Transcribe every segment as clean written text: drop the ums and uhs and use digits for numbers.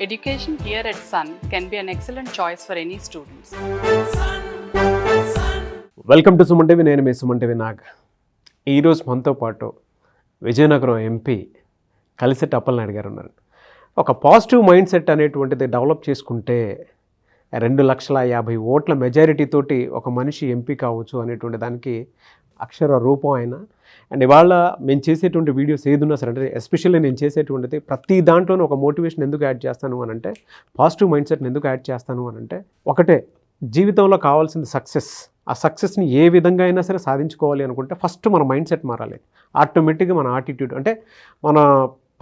Education here at Sun can be an excellent choice for any students. Welcome to Suman TV. నేను మీ Suman TV Nag. ఈరోజు మనతో పాటు Vizianagaram MP Kalisetti Appalanaidu గారు ఉన్నారు. ఒక పాజిటివ్ మైండ్ సెట్ అనేటువంటిది డెవలప్ చేసుకుంటే 2,50,000 ఓట్ల మెజారిటీ తోటి ఒక మనిషి ఎంపీ కావచ్చు అనేటువంటి దానికి అక్షర రూపం ఆయన. అండ్ ఇవాళ మేము చేసేటువంటి వీడియోస్ ఏదున్నా సరే, అంటే ఎస్పెషల్లీ నేను చేసేటువంటిది ప్రతి దాంట్లోనూ ఒక మోటివేషన్ ఎందుకు యాడ్ చేస్తాను అని అంటే, పాజిటివ్ మైండ్ సెట్ని ఎందుకు యాడ్ చేస్తాను అని అంటే, ఒకటే జీవితంలో కావాల్సింది సక్సెస్. ఆ సక్సెస్ని ఏ విధంగా అయినా సరే సాధించుకోవాలి అనుకుంటే ఫస్ట్ మన మైండ్ సెట్ మారాలి. ఆటోమేటిక్గా మన యాటిట్యూడ్, అంటే మన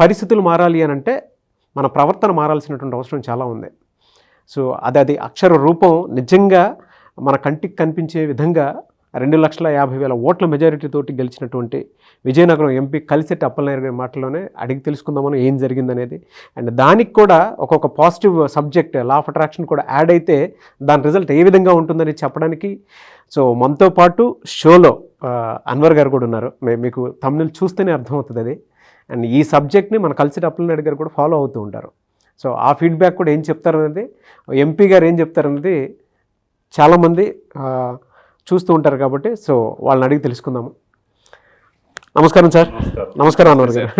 పరిస్థితులు మారాలి అని అంటే మన ప్రవర్తన మారాల్సినటువంటి అవసరం చాలా ఉంది. సో అది అక్షర రూపం నిజంగా మన కంటికి కనిపించే విధంగా 2,50,000 ఓట్ల మెజారిటీ తోటి గెలిచినటువంటి విజయనగరం ఎంపీ కలిసెట్టి అప్పలనాయుడు గారి మాటల్లోనే అడిగి తెలుసుకుందామని ఏం జరిగిందనేది. అండ్ దానికి కూడా ఒక్కొక్క positive subject law of attraction కూడా యాడ్ అయితే దాని రిజల్ట్ ఏ విధంగా ఉంటుందని చెప్పడానికి సో మనతో పాటు షోలో అన్వర్ గారు కూడా ఉన్నారు. మీకు తమిళ చూస్తేనే అర్థమవుతుంది అది. అండ్ ఈ సబ్జెక్ట్ని మన కలిసెట్టి అప్పలనాయుడు గారు కూడా ఫాలో అవుతూ ఉంటారు. సో ఆ ఫీడ్బ్యాక్ కూడా ఏం చెప్తారనేది, ఎంపీ గారు ఏం చెప్తారనేది చాలామంది చూస్తూ ఉంటారు కాబట్టి సో వాళ్ళని అడిగి తెలుసుకుందాము. నమస్కారం సార్. నమస్కారం అన్వర్ గారు.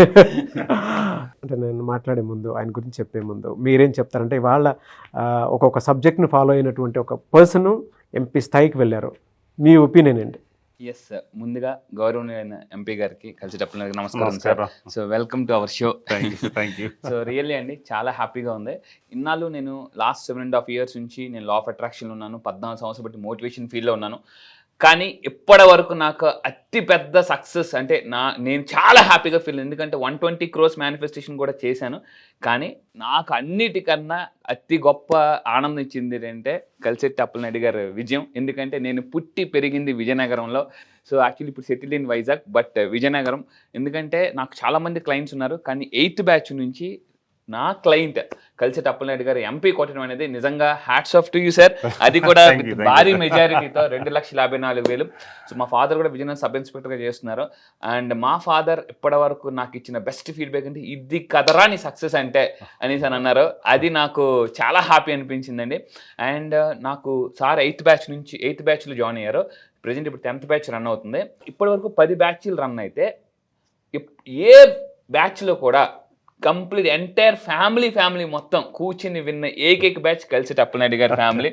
అంటే నేను మాట్లాడే ముందు, ఆయన గురించి చెప్పే ముందు మీరేం చెప్తారంటే, ఇవాళ ఒక్కొక్క సబ్జెక్ట్ని ఫాలో అయినటువంటి ఒక పర్సన్ ఎంపీ స్థాయికి వెళ్ళారు, మీ ఒపీనియన్ ఏంటి? ఎస్, ముందుగా గౌరవనీయ ఎంపీ గారికి కలిసి అప్పలనాయుడు నమస్కారం sir. So welcome to our show. Thank you. So really అండి చాలా హ్యాపీగా ఉంది. ఇన్నాళ్ళు నేను లాస్ట్ 7.5 years నుంచి నేను లా ఆఫ్ అట్రాక్షన్లో ఉన్నాను. 14 సంవత్సరాలు బట్టి మోటివేషన్ ఫీల్డ్లో ఉన్నాను. కానీ ఇప్పటి వరకు నాకు అతి పెద్ద సక్సెస్ అంటే నేను చాలా హ్యాపీగా ఫీల్, ఎందుకంటే 120 crores మేనిఫెస్టేషన్ కూడా చేశాను. కానీ నాకు అన్నిటికన్నా అతి గొప్ప ఆనందం ఇచ్చింది ఏంటంటే కలిసెట్టి అప్పలనాయుడు గారి విజయం. ఎందుకంటే నేను పుట్టి పెరిగింది విజయనగరంలో. సో యాక్చువల్లీ ఇప్పుడు settled in Vizag, but Vizianagaram. ఎందుకంటే నాకు చాలామంది క్లయింట్స్ ఉన్నారు, కానీ 8th batch నుంచి నా క్లయింట్ కలిసెట్టి అప్పలనాయుడు గారు ఎంపీ కొట్టడం అనేది నిజంగా hats off to you sir. అది కూడా భారీ మెజారిటీతో 2,54,000. సో మా ఫాదర్ కూడా విజయనగరం సబ్ ఇన్స్పెక్టర్గా చేస్తున్నారు. అండ్ మా ఫాదర్ ఇప్పటి వరకు నాకు ఇచ్చిన బెస్ట్ ఫీడ్బ్యాక్ అంటే, ఇది కదరా నీ సక్సెస్ అంటే అనేసి అని అన్నారు. అది నాకు చాలా హ్యాపీ అనిపించిందండి. అండ్ నాకు సార్ 8th batchలో జాయిన్ అయ్యారు. ప్రజెంట్ ఇప్పుడు 10th batch రన్ అవుతుంది. ఇప్పటి వరకు 10 batchలు రన్ అయితే ఏ బ్యాచ్లో కూడా కంప్లీట్ ఎంటైర్ ఫ్యామిలీ మొత్తం కూర్చుని విన్న ఏకైక బ్యాచ్ కలిసెట్టి అప్పలనాయుడు గారి ఫ్యామిలీ.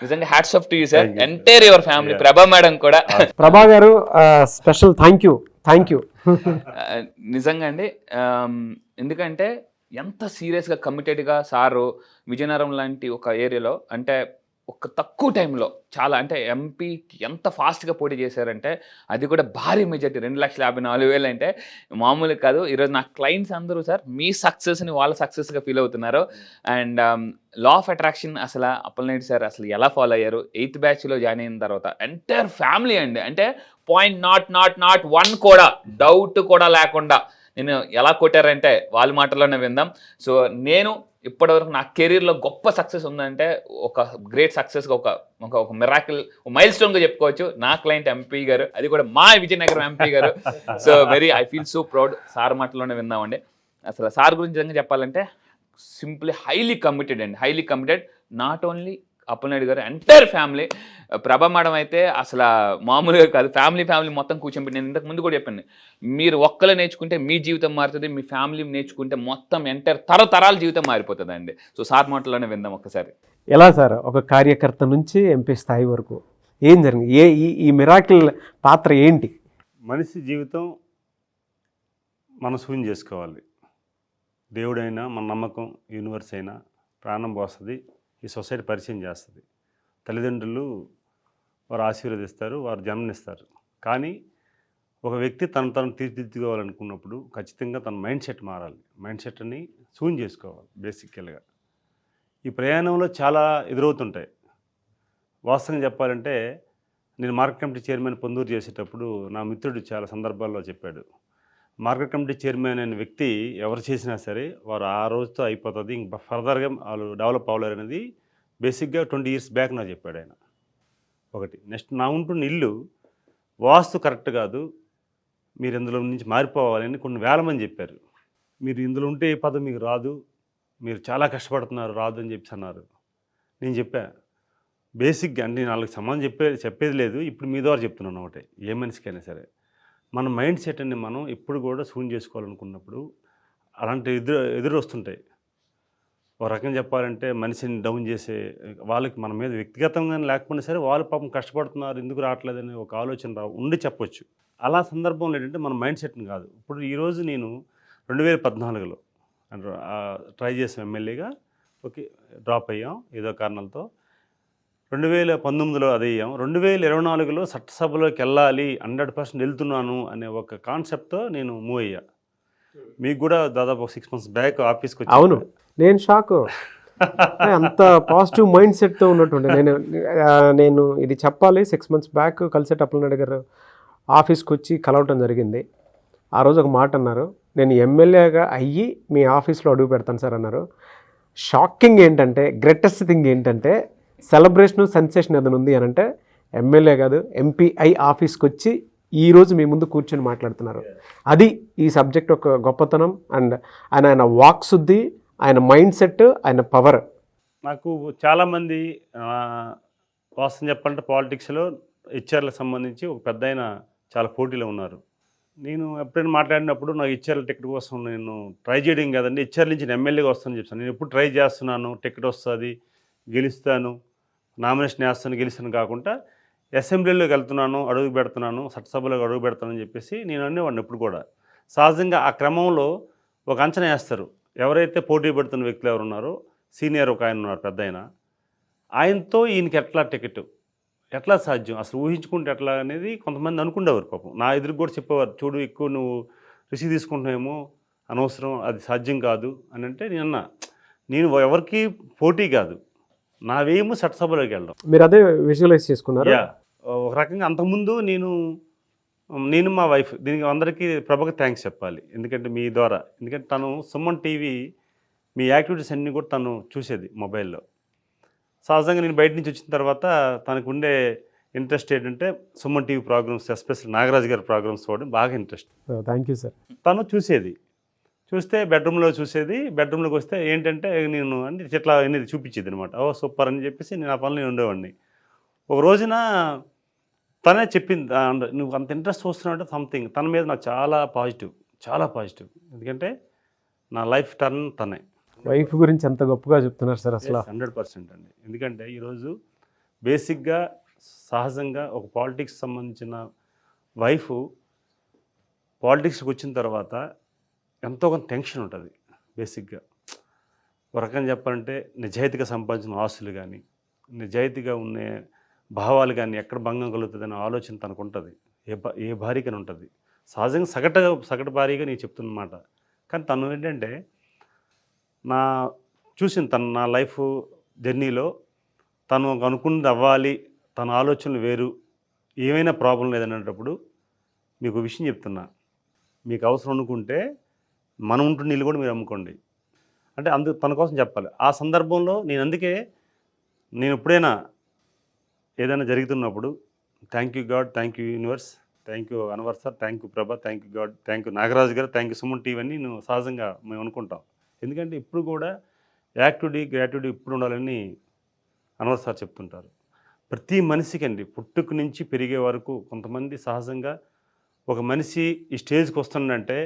నిజంగా hats off to you sir, entire your family. ప్రభా మేడం కూడా. ప్రభా గారు స్పెషల్ థ్యాంక్ యూ. నిజంగా అండి, ఎందుకంటే ఎంత సీరియస్గా కమిటెడ్గా సారు విజయనగరం లాంటి ఒక ఏరియాలో, అంటే ఒక తక్కువ టైంలో చాలా, అంటే ఎంపీకి ఎంత ఫాస్ట్గా పోటీ చేశారంటే, అది కూడా భారీ మెజార్టీ 2,54,000 అంటే మామూలు కాదు. ఈరోజు నా క్లయింట్స్ అందరూ సార్ మీ సక్సెస్ని వాళ్ళ సక్సెస్గా ఫీల్ అవుతున్నారు. అండ్ లా ఆఫ్ అట్రాక్షన్ అసలు అప్పలనాయుడు సార్ అసలు ఎలా ఫాలో అయ్యారు, 8th batchలో జాయిన్ అయిన తర్వాత ఎంటైర్ ఫ్యామిలీ అండి, అంటే .1 కూడా డౌట్ కూడా లేకుండా నేను ఎలా కొట్టారంటే వాళ్ళ మాటల్లోనే విందాం. సో నేను ఇప్పటివరకు నా కెరీర్లో గొప్ప సక్సెస్ ఉందంటే, ఒక గ్రేట్ సక్సెస్గా ఒక మిరాకిల్ మైల్ స్టోన్గా చెప్పుకోవచ్చు నా క్లయింట్ ఎంపీ గారు, అది కూడా మా విజయనగరం ఎంపీ గారు. So I feel so proud. Sir మాటల్లోనే విందామండి. అసలు సార్ గురించి నిజంగా చెప్పాలంటే simply highly committed. Not only Appalanaidu గారు, ఎంటైర్ ఫ్యామిలీ. ప్రభా మేడం అయితే అసలు మామూలుగా కాదు, ఫ్యామిలీ మొత్తం కూర్చొని. నేను ఇంతకు ముందు కూడా చెప్పాను, మీరు ఒక్కరు నేర్చుకుంటే మీ జీవితం మారుతుంది, మీ ఫ్యామిలీ నేర్చుకుంటే మొత్తం ఎంటైర్ తరతరాల జీవితం మారిపోతుంది అండి. సో సార్ మాటల్లోనే విందాం ఒక్కసారి. ఎలా సార్ ఒక కార్యకర్త నుంచి ఎంపీ స్థాయి వరకు ఏం జరిగింది, ఈ మిరాకిల్ పాత్ర ఏంటి? మనిషి జీవితం మనం శూన్యం చేసుకోవాలి. దేవుడైనా మన నమ్మకం, యూనివర్స్ అయినా ప్రాణం పోస్తుంది, ఈ సొసైటీ పరిచయం చేస్తుంది. తల్లిదండ్రులు వారు ఆశీర్వదిస్తారు, వారు జన్మనిస్తారు. కానీ ఒక వ్యక్తి తను తీర్చిదిద్దుకోవాలనుకున్నప్పుడు ఖచ్చితంగా తన మైండ్ సెట్ మారాలి. మైండ్ సెట్ని శూన్యం చేసుకోవాలి. బేసికల్గా ఈ ప్రయాణంలో చాలా ఎదురవుతుంటాయి. వాస్తవంగా చెప్పాలంటే, నేను మార్కెట్ కమిటీ చైర్మన్ పొందూరు చేసేటప్పుడు నా మిత్రుడు చాలా సందర్భాల్లో చెప్పాడు, మార్కెట్ కమిటీ చైర్మన్ అనే వ్యక్తి ఎవరు చేసినా సరే వారు ఆ రోజుతో అయిపోతుంది, ఇంకా ఫర్దర్గా వాళ్ళు డెవలప్ అవ్వలేరు అనేది బేసిక్గా 20 years బ్యాక్ నాకు చెప్పాడు ఆయన. ఒకటి. నెక్స్ట్, నా ఉంటున్న ఇల్లు వాస్తు కరెక్ట్ కాదు, మీరు ఇందులో నుంచి మారిపోవాలని కొన్ని వేల మంది చెప్పారు. మీరు ఇందులో ఉంటే ఈ పదం మీకు రాదు, మీరు చాలా కష్టపడుతున్నారు రాదు అని చెప్పి అన్నారు. నేను చెప్పా బేసిక్గా అంటే నేను వాళ్ళకి సమాధానం చెప్పేది లేదు. ఇప్పుడు మీ ద్వారా చెప్తున్నాను ఒకటే, ఏ మనిషికైనా సరే మన మైండ్ సెట్ అని మనం ఎప్పుడు కూడా శూన్యం చేసుకోవాలనుకున్నప్పుడు అలాంటి ఎదురు వస్తుంటాయి. ఒక రకంగా చెప్పాలంటే మనిషిని డౌన్ చేసే వాళ్ళకి మన మీద వ్యక్తిగతంగా లేకపోయినా సరే వాళ్ళు పాపం కష్టపడుతున్నారు ఎందుకు రావట్లేదని ఒక ఆలోచన ఉండి చెప్పొచ్చు. అలా సందర్భంలో ఏంటంటే మన మైండ్ సెట్ని కాదు. ఇప్పుడు ఈరోజు నేను 2014లో ట్రై చేసాం ఎమ్మెల్యేగా, ఓకే డ్రాప్ అయ్యాం ఏదో కారణాలతో. 2019లో అది అయ్యాం. 2024లో చట్టసభలోకి వెళ్ళాలి 100% వెళ్తున్నాను అనే ఒక కాన్సెప్ట్తో నేను మూవ్ అయ్యా. మీకు కూడా దాదాపు ఒక 6 months బ్యాక్ ఆఫీస్కి వచ్చి అవును, నేను షాక్. అంత పాజిటివ్ మైండ్ సెట్తో ఉన్నట్టుండే. నేను ఇది చెప్పాలి, 6 months బ్యాక్ కలిసేటప్పుడు గారు ఆఫీస్కి వచ్చి కలవటం జరిగింది. ఆ రోజు ఒక మాట అన్నారు, నేను ఎమ్మెల్యేగా అయ్యి మీ ఆఫీస్లో అడుగు పెడతాను సార్ అన్నారు. షాకింగ్ ఏంటంటే, గ్రేటెస్ట్ థింగ్ ఏంటంటే, సెలబ్రేషన్ సెన్సేషన్ ఏదైనా ఉంది అని అంటే ఎమ్మెల్యే కాదు ఎంపీఐ ఆఫీస్కి వచ్చి ఈరోజు మీ ముందు కూర్చొని మాట్లాడుతున్నారు. అది ఈ సబ్జెక్ట్ ఒక గొప్పతనం. అండ్ ఆయన వాక్ శుద్ధి, ఆయన మైండ్ సెట్, ఆయన పవర్. నాకు చాలామంది వాస్తవం చెప్పాలంటే పాలిటిక్స్లో హెచ్ఆర్లకు సంబంధించి ఒక పెద్ద ఆయన చాలా పోటీలో ఉన్నారు. నేను ఎప్పుడైనా మాట్లాడినప్పుడు నాకు హెచ్ఆర్ల టికెట్ కోసం నేను ట్రై చేయడం కాదండి, హెచ్ఆర్ నుంచి నేను ఎమ్మెల్యేగా వస్తానని చెప్తాను. నేను ఎప్పుడు ట్రై చేస్తున్నాను, టికెట్ వస్తుంది, గెలుస్తాను, నామినేషన్ వేస్తాను, గెలుస్తాను కాకుండా అసెంబ్లీలోకి వెళ్తున్నాను, అడుగు పెడుతున్నాను, చట్టసభలోకి అడుగు పెడతానని చెప్పేసి నేను అనేవాడిని. ఎప్పుడు కూడా సహజంగా ఆ క్రమంలో ఒక అంచనా వేస్తారు. ఎవరైతే పోటీ పెడుతున్న వ్యక్తులు ఎవరు ఉన్నారో, సీనియర్ ఒక ఆయన ఉన్నారు పెద్ద ఆయన, ఆయనతో ఈయనకి ఎట్లా టికెట్, ఎట్లా సాధ్యం, అసలు ఊహించుకుంటే ఎట్లా అనేది కొంతమంది అనుకునేవారు. పాపం నా ఎదురు కూడా చెప్పేవారు, చూడు ఎక్కువ నువ్వు రిసీవ్ తీసుకుంటున్నావేమో, అనవసరం, అది సాధ్యం కాదు అని. అంటే నేను ఎవరికి పోటీ కాదు, నా వేము చట్టసభలోకి వెళ్ళడం. మీరు అదే విజువలైజ్ చేసుకున్నారు. ఒక రకంగా అంతకుముందు నేను మా వైఫ్ దీనికి అందరికీ ప్రభకి థ్యాంక్స్ చెప్పాలి. ఎందుకంటే మీ ద్వారా, ఎందుకంటే తను సుమన్ టీవీ మీ యాక్టివిటీస్ అన్నీ కూడా తను చూసేది మొబైల్లో. సహజంగా నేను బయట నుంచి వచ్చిన తర్వాత తనకు ఉండే ఇంట్రెస్ట్ ఏంటంటే Suman TV programs, especially Nagaraju గారి ప్రోగ్రామ్స్ చూడడం బాగా ఇంట్రెస్ట్. Thank you sir. తను చూస్తే బెడ్రూమ్లో చూసేది. బెడ్రూమ్లోకి వస్తే ఏంటంటే నేను అంటే ఇట్లా అనేది చూపించేది అనమాట. ఓ సూపర్ అని చెప్పేసి నేను ఆ పనులు ఉండేవాడిని. ఒక రోజున తనే చెప్పింది, నువ్వు అంత ఇంట్రెస్ట్ చూస్తున్నావు అంటే సంథింగ్. తన మీద నాకు చాలా పాజిటివ్. ఎందుకంటే నా లైఫ్ టర్న్ తనే. వైఫ్ గురించి ఎంత గొప్పగా చెప్తున్నారు సార్ అసలు. 100% అండి. ఎందుకంటే ఈరోజు బేసిక్గా సహజంగా ఒక పాలిటిక్స్ సంబంధించిన వైఫ్ పాలిటిక్స్కి వచ్చిన తర్వాత ఎంతో కొంత టెన్షన్ ఉంటుంది. బేసిక్గా ఒక రకంగా చెప్పాలంటే నిజాయితీగా సంపాదించిన ఆస్తులు కానీ, నిజాయితీగా ఉన్న భావాలు కానీ ఎక్కడ భంగం కలుగుతుంది అనే ఆలోచన తనకు ఉంటుంది. ఏ భార్యకని ఉంటుంది. సహజంగా సగటు భార్యగా నేను చెప్తున్నమాట. కానీ తను ఏంటంటే తను నా లైఫ్ జర్నీలో తను అనుకున్నది అవ్వాలి, తన ఆలోచనలు వేరు, ఏమైనా ప్రాబ్లం లేదనేటప్పుడు మీకు విషయం చెప్తున్నా, మీకు అవసరం అనుకుంటే మనం ఉంటున్న నీళ్ళు కూడా మీరు అమ్ముకోండి అంటే తన కోసం చెప్పాలి. ఆ సందర్భంలో నేను ఎప్పుడైనా ఏదైనా జరుగుతున్నప్పుడు thank you God, thank you universe, thank you Anwar sir, thank you Prabha, thank you God, thank you Nagaraju గారు, థ్యాంక్ యూ సుమన్ టీవీ అని నేను సహజంగా మేము అనుకుంటాం. ఎందుకంటే ఇప్పుడు కూడా గ్రాట్యుటీ ఇప్పుడు ఉండాలని అన్వర్ సార్ చెప్తుంటారు. ప్రతి మనిషికి అండి పుట్టుక నుంచి పెరిగే వరకు కొంతమంది సహజంగా ఒక మనిషి ఈ స్టేజ్కి వస్తుందంటే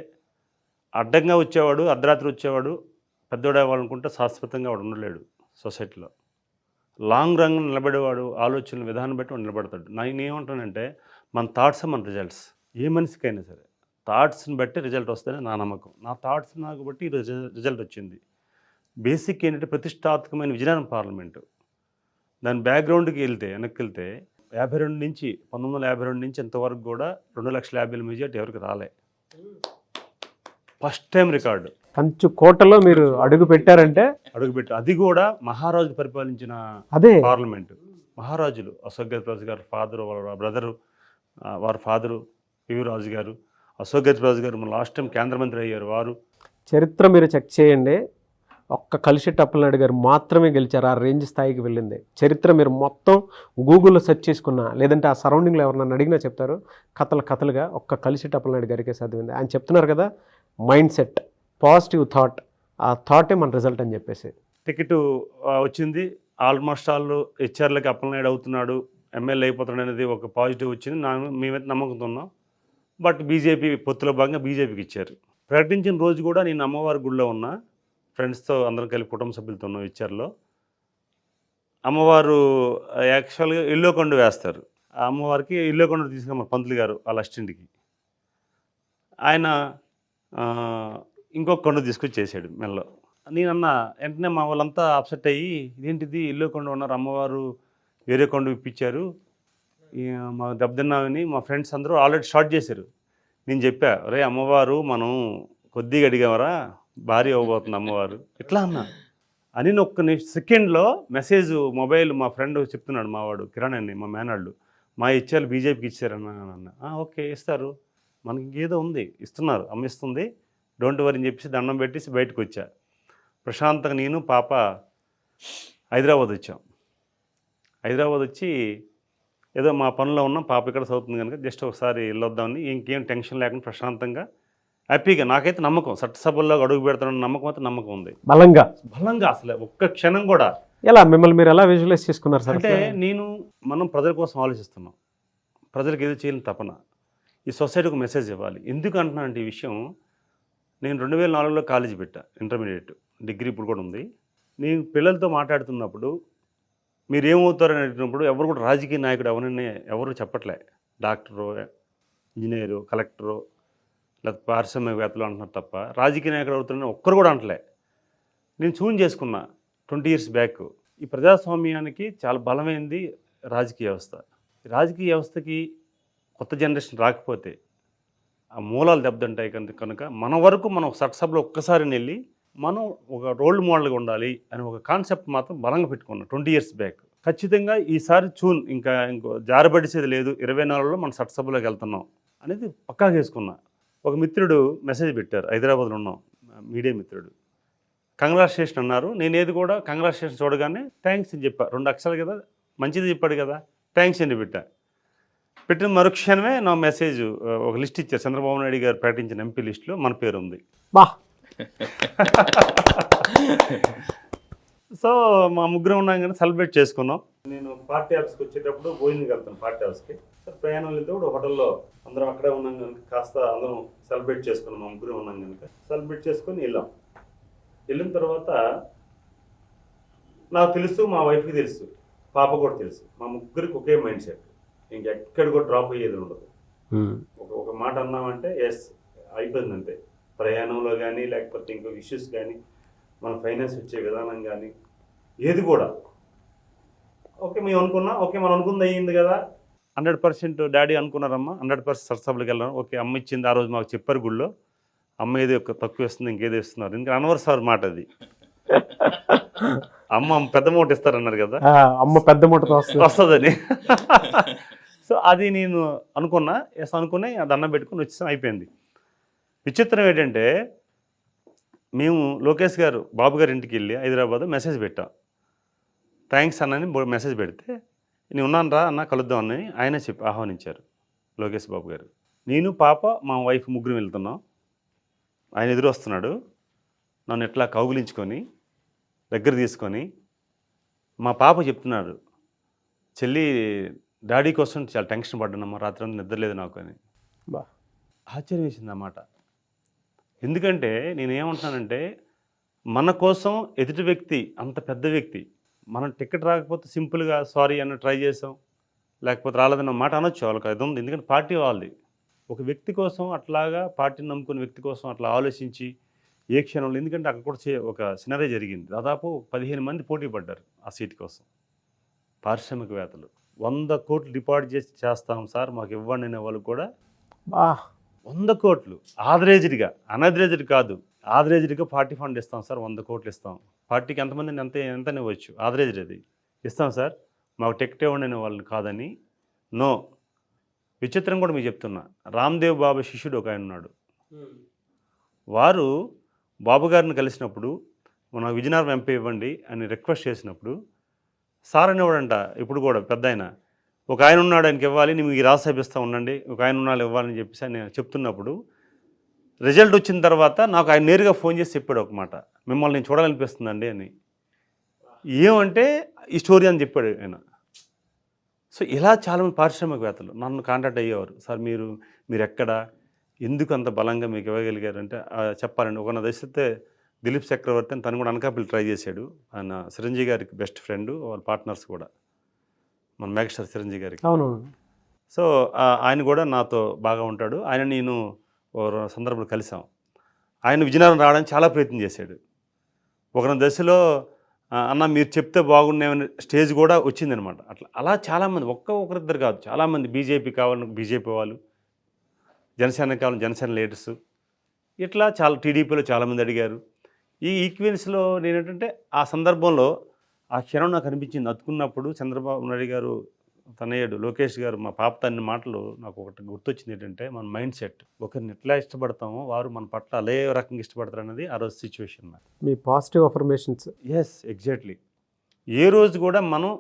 అడ్డంగా వచ్చేవాడు, అర్ధరాత్రి వచ్చేవాడు, పెద్దోడు అవ్వాలనుకుంటే శాశ్వతంగా వాడు ఉండలేడు సొసైటీలో. లాంగ్ రన్ నిలబడేవాడు ఆలోచనల విధానం బట్టి వాడు నిలబడతాడు. నేను ఏమంటానంటే మన థాట్స్ మన రిజల్ట్స్. ఏ మనిషికైనా సరే థాట్స్ని బట్టి రిజల్ట్ వస్తుందని నా నమ్మకం. నా థాట్స్ నాకు బట్టి రిజల్ట్ వచ్చింది. బేసిక్ ఏంటంటే ప్రతిష్టాత్మకమైన విజయనగరం పార్లమెంటు. దాని బ్యాక్గ్రౌండ్కి వెనక్కి వెళ్తే 1952 నుంచి ఇంతవరకు కూడా 2,50,000 మెజార్టీ ఎవరికి రాలే. First time record. కంచు కోటలో మీరు అడుగు పెట్టారంటే అది కూడా మహారాజు పరిపాలించిన పార్లమెంటు. మహారాజులు అశోక్ గజపతిరాజు గారు ఫాదరు, వాళ్ళ బ్రదరు, వారి ఫాదరు పివి రాజు గారు, అశోక్ గజపతిరాజు గారు మన లాస్ట్ టైం కేంద్ర మంత్రి అయ్యారు. వారు చరిత్ర మీరు చెక్ చేయండి. ఒక్క కలిశెట్టి అప్పలనాయుడు గారు మాత్రమే గెలిచారు. ఆ రేంజ్ స్థాయికి వెళ్ళింది చరిత్ర. మీరు మొత్తం గూగుల్లో సెర్చ్ చేసుకున్నా, లేదంటే ఆ సరౌండింగ్లో ఎవరన్నా అడిగినా చెప్తారు. కథలుగా ఒక్క కలిశెట్టి అప్పలనాయుడు గారికే సాధ్యమైంది. ఆయన చెప్తున్నారు కదా, మైండ్ సెట్, పాజిటివ్ థాట్, ఆ థాటే మన రిజల్ట్ అని చెప్పేసి. టికెట్ వచ్చింది, ఆల్మోస్ట్ ఆల్ హెచ్ఆర్లకి అప్పలనాయుడు అవుతున్నాడు, ఎమ్మెల్యే అయిపోతున్నాడు అనేది ఒక పాజిటివ్ వచ్చింది. మేమైతే నమ్మకంతో ఉన్నాం. బట్ బీజేపీ పొత్తులో భాగంగా బీజేపీకి ఇచ్చారు. ప్రకటించిన రోజు కూడా నేను అమ్మవారి గుడిలో ఉన్నా, ఫ్రెండ్స్తో అందరం కలిపి కుటుంబ సభ్యులతో ఉన్నాం హెచ్ఆర్లో. అమ్మవారు యాక్చువల్గా ఎల్లో కొండ వేస్తారు. ఆ అమ్మవారికి ఎల్లో కొండ తీసుకున్నాం పంతులు గారు వాళ్ళ అసిస్టెంట్కి. ఆయన ఇంకొక కొండ తీసుకొచ్చి చేశాడు మెల్లో. నేనన్నా వెంటనే మా వాళ్ళంతా అప్సెట్ అయ్యి, ఇదేంటిది ఎల్లో కొండ ఉన్నారు, అమ్మవారు వేరే కొండ ఇప్పించారు, మా దెబ్బతిన్నామని మా ఫ్రెండ్స్ అందరూ ఆల్రెడీ స్టార్ట్ చేశారు. నేను చెప్పా, రే అమ్మవారు మనం కొద్దిగా అడిగామరా, భారీ అవ్వబోతుంది అమ్మవారు ఇట్లా అన్నా అని ఒక్క సెకండ్లో మెసేజ్ మొబైల్ మా ఫ్రెండ్ చెప్తున్నాడు, మావాడు కిరణ్ అని, మా మేనాళ్ళు, మా ఇచ్చారు బీజేపీకి ఇచ్చారన్న అన్న. ఓకే ఇస్తారు, మనకి ఇంకేదో ఉంది, ఇస్తున్నారు, అమ్మ ఇస్తుంది, డోంట్ వరీ అని చెప్పేసి దండం పెట్టేసి బయటకు వచ్చా. ప్రశాంతంగా నేను పాప హైదరాబాద్ వచ్చాం. హైదరాబాద్ వచ్చి ఏదో మా పనిలో ఉన్నాం, పాప ఇక్కడ చదువుతుంది కనుక జస్ట్ ఒకసారి వెళ్ళొద్దామని, ఇంకేం టెన్షన్ లేకుండా ప్రశాంతంగా హ్యాపీగా. నాకైతే నమ్మకం, చట్టసభల్లో అడుగు పెడతానన్న నమ్మకం అయితే నమ్మకం ఉంది, బలంగా అసలు ఒక్క క్షణం కూడా. ఎలా మిమ్మల్ని మీరు ఎలా విజువలైజ్ చేసుకున్నారు సార్? అంటే మనం ప్రజల కోసం ఆలోచిస్తున్నాం, ప్రజలకు ఏదో చేయని తపన, ఈ సొసైటీకి మెసేజ్ ఇవ్వాలి. ఎందుకు అంటున్నానంటే ఈ విషయం, నేను 2004లో కాలేజీ పెట్టా, ఇంటర్మీడియట్, డిగ్రీ ఇప్పుడు కూడా ఉంది. నేను పిల్లలతో మాట్లాడుతున్నప్పుడు మీరు ఏమవుతారని అడిగినప్పుడు ఎవరు కూడా రాజకీయ నాయకుడు ఎవరని ఎవరు చెప్పట్లే. డాక్టరు, ఇంజనీరు, కలెక్టరు, లేకపోతే పారిశ్రామికవేత్తలు అంటున్నారు తప్ప రాజకీయ నాయకుడు అవుతారని ఒక్కరు కూడా అంటలే. నేను చూన్ చేసుకున్నా 20 years బ్యాక్. ఈ ప్రజాస్వామ్యానికి చాలా బలమైంది రాజకీయ వ్యవస్థ. రాజకీయ వ్యవస్థకి కొత్త జనరేషన్ రాకపోతే ఆ మూలాలు దెబ్బతింటాయి కనుక మన వరకు మనం చట్టసభలో ఒక్కసారి వెళ్ళి మనం ఒక రోల్ మోడల్గా ఉండాలి అని ఒక కాన్సెప్ట్ మాత్రం బలంగా పెట్టుకున్నాం 20 years బ్యాక్. ఖచ్చితంగా ఈసారి ఇంకో జారబడిసేది లేదు, 24లో మన చట్టసభలోకి వెళ్తున్నాం అనేది పక్కా చేసుకున్నా. ఒక మిత్రుడు మెసేజ్ పెట్టారు, హైదరాబాద్లో ఉన్నాం, మీడియా మిత్రుడు, కంగ్రాచులేషన్ అన్నారు. నేను ఏది కూడా కంగ్రాచులేషన్ చూడగానే థ్యాంక్స్ అని చెప్పా. 2 అక్షరాలు కదా, మంచిది చెప్పాడు కదా, థ్యాంక్స్ అని పెట్టిన మరుక్షణమే నా మెసేజ్ ఒక లిస్ట్ ఇచ్చారు, చంద్రబాబు నాయుడు గారు ప్రకటించిన ఎంపీ లిస్టులో మన పేరు ఉంది. సో మా ముగ్గురం ఉన్నాం కానీ సెలబ్రేట్ చేసుకున్నాం. నేను పార్టీ ఆఫీస్కి వచ్చేటప్పుడు భోజనంకి వెళ్తాను, పార్టీ ఆఫీస్కి. ప్రయాణం వెళ్తే కూడా హోటల్లో అందరం అక్కడే ఉన్నాం కనుక కాస్త అందరం సెలబ్రేట్ చేసుకున్నాం, మా ముగ్గురం ఉన్నాం కనుక సెలబ్రేట్ చేసుకొని వెళ్ళిన తర్వాత నాకు తెలుసు, మా వైఫ్కి తెలుసు, పాప కూడా తెలుసు, మా ముగ్గురికి ఒకే మైండ్ సెట్, ఇంకెక్కడ కూడా డ్రాప్ అయ్యేది ఉండదు. ఒక మాట అన్నామంటే ఎస్ అయిపోయింది అంతే. ప్రయాణంలో కానీ లేకపోతే ఇంకొక ఇష్యూస్ కానీ, మన ఫైనాన్స్ వచ్చే విధానం కానీ ఏది కూడా ఓకే మేము అనుకున్నాం, ఓకే మనం అనుకుంది అయ్యింది కదా, 100% డాడీ అనుకున్నారమ్మా, 100% సరసభలకు వెళ్ళాను. ఓకే అమ్మ ఇచ్చింది, ఆ రోజు మాకు చెప్పారు గుళ్ళో, అమ్మ ఏదో తక్కువ ఇస్తుంది, ఇంకేదో ఇస్తున్నారు, ఇంకా అనవర్ సార్ మాట అది. అమ్మ పెద్ద మూట ఇస్తారన్నారు కదా, అమ్మ పెద్ద మూట వస్తుందని. సో అది నేను అనుకున్నా, ఎస్ అనుకుని దండం పెట్టుకుని వచ్చేసాం, అయిపోయింది. విచిత్రం ఏంటంటే మేము లోకేష్ గారు బాబు గారి ఇంటికి వెళ్ళి హైదరాబాద్ మెసేజ్ పెట్టాం, థ్యాంక్స్ అన్నని మెసేజ్ పెడితే, నేను ఉన్నాను రా అన్న కలుద్దాం అని ఆయన ఆహ్వానించారు లోకేష్ బాబు గారు. నేను పాప మా వైఫ్ ముగ్గురు వెళ్తున్నాం, ఆయన ఎదురు వస్తున్నాడు, నన్ను ఎట్లా కౌగులించుకొని దగ్గర తీసుకొని మా పాప చెప్తున్నాడు, చెల్లి డాడీ కోసం చాలా టెన్షన్ పడ్డానమ్మా, రాత్రి అంతా నిద్రలేదు నాకు అని. ఆశ్చర్యం వేసింది అన్నమాట. ఎందుకంటే నేనేమంటున్నానంటే మన కోసం ఎదుటి వ్యక్తి అంత పెద్ద వ్యక్తి, మనం టికెట్ రాకపోతే సింపుల్గా సారీ అన్న ట్రై చేసాం, లేకపోతే రాలేదన్న మాట అనొచ్చు, వాళ్ళకి అది ఉంది, ఎందుకంటే పార్టీ వాళ్ళది. ఒక వ్యక్తి కోసం అట్లాగా, పార్టీని నమ్ముకున్న వ్యక్తి కోసం అట్లా ఆలోచించి ఏ క్షణంలో, ఎందుకంటే అక్కడ కూడా ఒక సినారీ జరిగింది, దాదాపు 15 మంది పోటీ పడ్డారు ఆ సీట్ కోసం, పారిశ్రామికవేత్తలు. 100 కోట్లు డిపాజిట్ చేస్తాం సార్ మాకు ఇవ్వండి అనే వాళ్ళు కూడా 100 కోట్లు ఆథరైజ్డ్గా, అన్అథరైజ్డ్ కాదు, ఆథరైజ్డ్గా పార్టీ ఫండ్ ఇస్తాం సార్, 100 కోట్లు ఇస్తాం, పార్టీకి ఎంతమందిని ఎంత ఇవ్వచ్చు, ఆథరైజ్డ్ అది ఇస్తాం సార్, మాకు టికెట్ ఇవ్వండి అనే వాళ్ళు కాదని. నో. విచిత్రం కూడా మీకు చెప్తున్నా, రామ్దేవ్ బాబా శిష్యుడు ఒక ఆయన ఉన్నాడు, వారు బాబు గారిని కలిసినప్పుడు మన విజయనగరం ఎంపీ ఇవ్వండి అని రిక్వెస్ట్ చేసినప్పుడు, సార్ అనేవాడంట ఇప్పుడు కూడా పెద్ద ఆయన, ఒక ఆయన ఉన్నాడు ఆయనకి ఇవ్వాలి, నేను మీకు రాజ్యసభ ఇస్తా ఉండండి, ఒక ఆయన ఉన్నాడు ఇవ్వాలని చెప్పేసి ఆయన చెప్తున్నప్పుడు రిజల్ట్ వచ్చిన తర్వాత నాకు ఆయన నేరుగా ఫోన్ చేసి చెప్పాడు ఒక మాట, మిమ్మల్ని నేను చూడాలనిపిస్తుందండి అని. ఏమంటే ఈ స్టోరీ అని చెప్పాడు ఆయన. సో ఇలా చాలామంది పారిశ్రామికవేత్తలు నన్ను కాంటాక్ట్ అయ్యేవారు. సార్ మీరు ఎక్కడ, ఎందుకు అంత బలంగా మీకు ఇవ్వగలిగారు అంటే చెప్పాలండి. ఒక దశతే దిలీప్ చక్రవర్తి అని తను కూడా అనకాపల్లి ట్రై చేశాడు. ఆయన చిరంజీవి గారికి బెస్ట్ ఫ్రెండ్, వాళ్ళ పార్ట్నర్స్ కూడా మన మెగాస్టార్ చిరంజీవి గారికి. అవును. సో ఆయన కూడా నాతో బాగా ఉంటాడు. ఆయన నేను ఓ సందర్భంలో కలిసాం. ఆయన విజయనగరం రావడానికి చాలా ప్రయత్నం చేశాడు. ఒక దశలో అన్న మీరు చెప్తే బాగుండేమని స్టేజ్ కూడా వచ్చిందనమాట. అలా చాలామంది, ఒకరిద్దరు కాదు, చాలామంది బీజేపీ కావాలని బీజేపీ వాళ్ళు, జనసేన కావాలని జనసేన లీడర్స్, ఇట్లా చాలా టీడీపీలో చాలామంది అడిగారు. ఈ ఈక్వెన్స్లో నేనేంటంటే ఆ సందర్భంలో ఆ క్షణం నాకు అనిపించింది. అతుకున్నప్పుడు చంద్రబాబు నాయుడు గారు తనయుడు లోకేష్ గారు మా పాప తన మాటలు నాకు ఒకటి గుర్తొచ్చింది. ఏంటంటే మన మైండ్ సెట్, ఒకరిని ఎట్లా ఇష్టపడతామో వారు మన పట్ల అదే రకంగా ఇష్టపడతారు అన్నది ఆ రోజు సిచ్యువేషన్. మీ పాజిటివ్ అఫర్మేషన్స్. Yes, exactly. ఏ రోజు కూడా మనం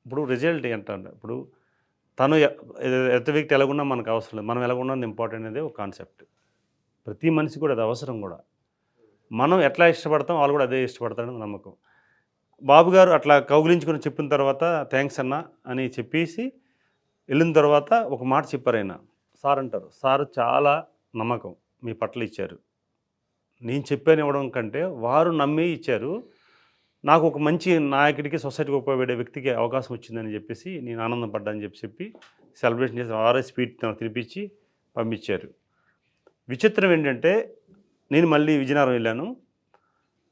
ఇప్పుడు రిజల్ట్ ఏంటంటే, ఇప్పుడు తను ఎత వ్యక్తి ఎలాగున్నా మనకు అవసరం లేదు, మనం ఎలాగున్నది ఇంపార్టెంట్ అనేది ఒక కాన్సెప్ట్. ప్రతి మనిషి కూడా అది అవసరం కూడా. మనం ఎట్లా ఇష్టపడతాం వాళ్ళు కూడా అదే ఇష్టపడతారని నమ్మకం. బాబు గారు అట్లా కౌగిలించుకొని చెప్పిన తర్వాత థ్యాంక్స్ అన్న అని చెప్పేసి వెళ్ళిన తర్వాత ఒక మాట చెప్పారు ఆయన. సార్ అంటారు, సార్ చాలా నమ్మకం మీ పట్ల ఇచ్చారు, నేను చెప్పాను ఇవ్వడం కంటే వారు నమ్మి ఇచ్చారు, నాకు ఒక మంచి నాయకుడికి సొసైటీకి ఉపయోగపడే వ్యక్తికి అవకాశం వచ్చిందని చెప్పేసి నేను ఆనందం పడ్డాని చెప్పి సెలబ్రేషన్ చేసి వారే స్వీట్ తినిపించి పంపించారు. విచిత్రం ఏంటంటే నేను మళ్ళీ విజయనగరం వెళ్ళాను.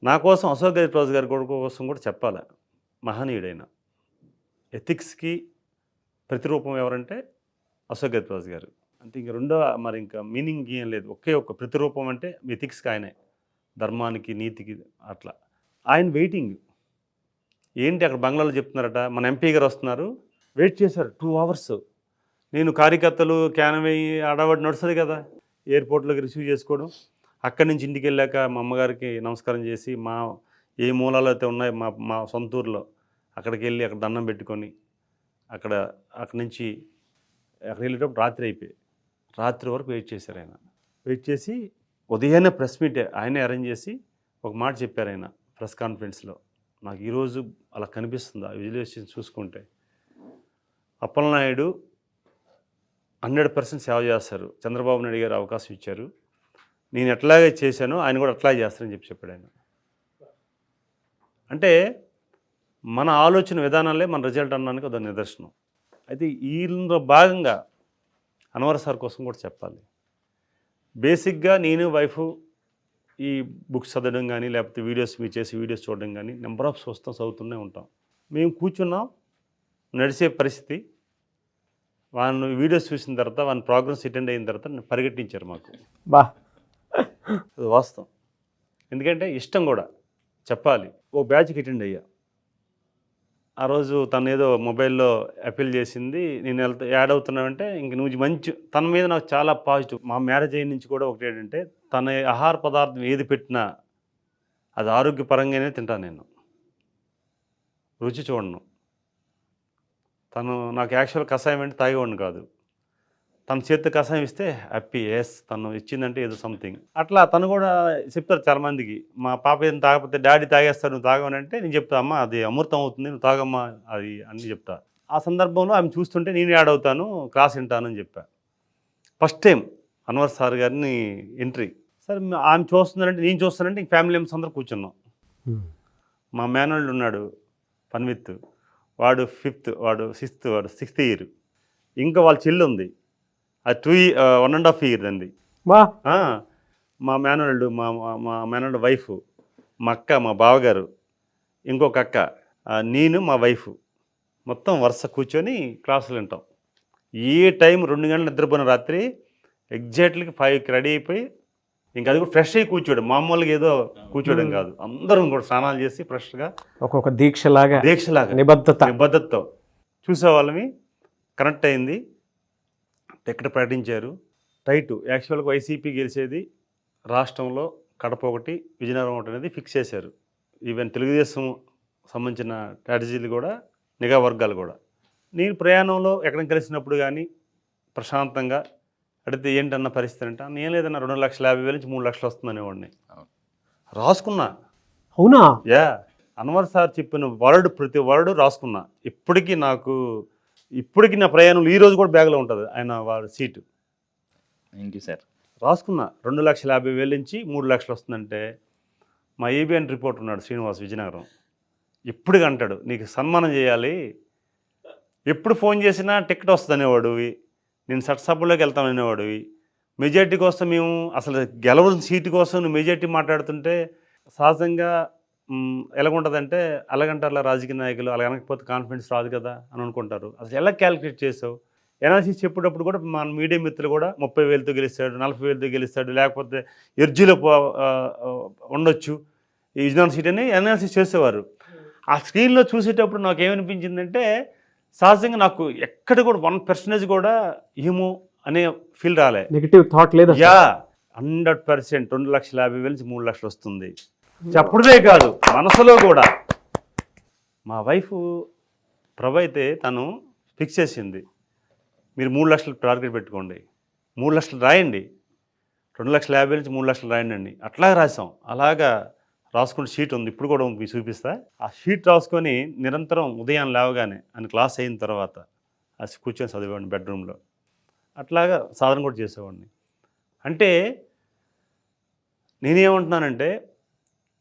నా కోసం అశోక్ గజపతిరాజు గారి కొడుకు కోసం కూడా చెప్పాలి. మహనీయుడైన ఎథిక్స్కి ప్రతిరూపం ఎవరంటే అశోక్ గజపతిరాజు గారు. అంటే ఇంక రెండో మరి ఇంకా మీనింగ్ ఏం లేదు, ఒకే ఒక్క ప్రతిరూపం అంటే ఎథిక్స్కి ఆయనే, ధర్మానికి నీతికి. అట్లా ఆయన వెయిటింగ్ ఏంటి అక్కడ బంగ్లాలో చెప్తున్నారట, మన ఎంపీ గారు వస్తున్నారు, వెయిట్ చేశారు 2 hours. నేను కార్యకర్తలు క్యానవే ఆడవాడు నడుస్తుంది కదా, ఎయిర్పోర్ట్లోకి రిసీవ్ చేసుకోవడం, అక్కడి నుంచి ఇంటికి వెళ్ళాక మా అమ్మగారికి నమస్కారం చేసి మా ఏ మూలాలు అయితే ఉన్నాయో మా సొంత ఊరిలో అక్కడికి వెళ్ళి అక్కడ దండం పెట్టుకొని అక్కడి నుంచి అక్కడ వెళ్ళేటప్పుడు రాత్రి అయిపోయి రాత్రి వరకు వెయిట్ చేశారు. ఆయన వెయిట్ చేసి ఉదయాన్నే ప్రెస్ మీట్ ఆయనే అరేంజ్ చేసి ఒక మాట చెప్పారు ఆయన ప్రెస్ కాన్ఫరెన్స్లో. నాకు ఈరోజు అలా కనిపిస్తుంది ఆ విజువలైజేషన్ చూసుకుంటే. అప్పలనాయుడు 100% సేవ చేస్తారు, చంద్రబాబు నాయుడు గారు అవకాశం ఇచ్చారు, నేను ఎట్లాగే చేశానో ఆయన కూడా అట్లాగే చేస్తారని చెప్పాడు ఆయన. అంటే మన ఆలోచన విధానాలే మన రిజల్ట్ అనడానికి ఒక నిదర్శనం. అయితే వీళ్ళలో భాగంగా అన్వర్ సార్ కోసం కూడా చెప్పాలి. బేసిక్గా నేను వైఫ్ ఈ బుక్స్ చదవడం కానీ లేకపోతే వీడియోస్ మీరు చేసి వీడియోస్ చూడడం కానీ నెంబర్ ఆఫ్ చదువుతూనే ఉంటాం. మేము కూర్చున్నాం, నడిచే పరిస్థితి. వాళ్ళని వీడియోస్ చూసిన తర్వాత వాళ్ళని ప్రోగ్రామ్స్ అటెండ్ అయిన తర్వాత పరిగెట్టించారు మాకు. బా, అది వాస్తవం. ఎందుకంటే ఇష్టం కూడా చెప్పాలి. ఓ బ్యాచ్కి అటెండ్ అయ్యా. ఆ రోజు తను ఏదో మొబైల్లో అపీల్ చేసింది, నేను యాడ్ అవుతున్నానంటే ఇంక నువ్వు మంచి, తన మీద నాకు చాలా పాజిటివ్. మా మ్యారేజ్ అయిన నుంచి కూడా ఒకటి ఏంటంటే తన ఆహార పదార్థం ఏది పెట్టినా అది ఆరోగ్యపరంగానే తింటాను నేను, రుచి చూడను. తను నాకు యాక్చువల్ కషాయం అంటే తాగేవాడిని కాదు, తన చేతి కషాయం ఇస్తే హ్యాపీ. ఎస్, తను ఇచ్చిందంటే ఏదో సంథింగ్. అట్లా తను కూడా చెప్తారు చాలామందికి, మా పాప ఏం తాగకపోతే డాడీ తాగేస్తారు నువ్వు తాగమనంటే నేను చెప్తా, అమ్మ అది అమృతం అవుతుంది నువ్వు తాగమ్మా అది అన్నీ చెప్తా. ఆ సందర్భంలో ఆమె చూస్తుంటే నేను యాడ్ అవుతాను, క్లాస్ వింటానని చెప్పా. ఫస్ట్ టైం అన్వర్ సార్ గారిని ఎంట్రీ. సార్ ఆమె చూస్తున్నారంటే నేను చూస్తానంటే ఇంక ఫ్యామిలీ మెంబర్స్ అందరూ కూర్చున్నాం. మా మేనల్డ్ ఉన్నాడు పన్విత్, వాడు 5th, వాడు 6th, వాడు 6th ఇయర్. ఇంకా వాళ్ళ చెల్లి ఉంది, అది 1.5 years అండి. మా మేనల్డ్, మా మేనల్డ్ వైఫ్, మా అక్క, మా బావగారు, ఇంకొక అక్క, నేను, మా వైఫ్ మొత్తం వరుస కూర్చొని క్లాసులు వింటాం. ఏ టైం 2 గంటలు నిద్రపోయిన రాత్రి ఎగ్జాక్ట్లీ 5కి రెడీ అయిపోయి ఇంకా అది కూడా ఫ్రెష్ అయ్యి కూర్చోడు, మామూలుగా ఏదో కూర్చోవడం కాదు, అందరం కూడా స్నానాలు చేసి ఫ్రెష్గా ఒక్కొక్క దీక్షలాగా నిబద్ధతతో చూసేవాళ్ళమి. కనెక్ట్ అయింది, టికెట్ ప్రకటించారు. టైటు యాక్చువల్గా వైసీపీ గెలిచేది రాష్ట్రంలో కడప ఒకటి, విజయనగరం ఒకటి అనేది ఫిక్స్ చేశారు. ఈవెన్ తెలుగుదేశం సంబంధించిన స్ట్రాటజీలు కూడా, నిఘా వర్గాలు కూడా. నేను ప్రయాణంలో ఎక్కడ కలిసినప్పుడు కానీ ప్రశాంతంగా అడిగితే ఏంటన్న పరిస్థితి అంటే నేను లేదన్నా 2,50,000 నుంచి 3 లక్షలు వస్తుందనేవాడిని. రాసుకున్నా. అవునా? యా అన్వర్ సార్ చెప్పిన వర్డ్ ప్రతి వర్డ్ రాసుకున్నా. ఇప్పటికీ నా ప్రయాణంలో ఈ రోజు కూడా బ్యాగ్లో ఉంటుంది ఆయన వారి సీటు. Thank you sir. రాసుకున్నా 2,50,000 నుంచి 3 లక్షలు వస్తుందంటే మా ఏబిఎన్ రిపోర్టర్ ఉన్నాడు శ్రీనివాస్ విజయనగరం. ఎప్పుడు అంటాడు నీకు సన్మానం చేయాలి, ఎప్పుడు ఫోన్ చేసినా టికెట్ వస్తుంది అనేవాడువి, నేను సబ్లోకి వెళ్తాను అనేవాడువి, మెజార్టీ కోసం మేము అసలు గెలవని సీటు కోసం నువ్వు మెజార్టీ మాట్లాడుతుంటే సహజంగా ఎలాగుంటుందంటే అలాగంటారులా రాజకీయ నాయకులు అలా అనకపోతే కాన్ఫిడెన్స్ రాదు కదా అని అనుకుంటారు. అసలు ఎలా క్యాలిక్యులేట్ చేసావు? ఎనాలిసిస్ చెప్పేటప్పుడు కూడా మన మీడియా మిత్రులు కూడా 30,000తో గెలుస్తాడు, 40,000తో గెలుస్తాడు, లేకపోతే ఎర్జీలో ఉండొచ్చు ఈ విజయనగరం సీట్ అని ఎనాలిసిస్ చేసేవారు. ఆ స్క్రీన్లో చూసేటప్పుడు నాకు ఏమనిపించిందంటే సహజంగా నాకు ఎక్కడ కూడా 1% కూడా ఏమో అనే ఫీల్ రాలే. నెగిటివ్ థాట్ లేదు. యా 100% 2,50,000 నుంచి 3 లక్షలు వస్తుంది చెప్పడమే కాదు మనసులో కూడా. మా వైఫ్ ప్రభ అయితే తను ఫిక్స్ చేసింది, మీరు 3 లక్షలు టార్గెట్ పెట్టుకోండి, 3 లక్షలు రాయండి, 2,50,000 నుంచి 3 లక్షలు రాయండి అండి. అట్లాగే రాసాం. అలాగా రాసుకున్న షీట్ ఉంది, ఇప్పుడు కూడా మీకు చూపిస్తా. ఆ షీట్ రాసుకొని నిరంతరం ఉదయం లేవగానే ఆయన క్లాస్ అయిన తర్వాత కూర్చొని చదివేవాడిని బెడ్రూమ్లో. అట్లాగా సాధన కూడా చేసేవాడిని. అంటే నేనేమంటున్నానంటే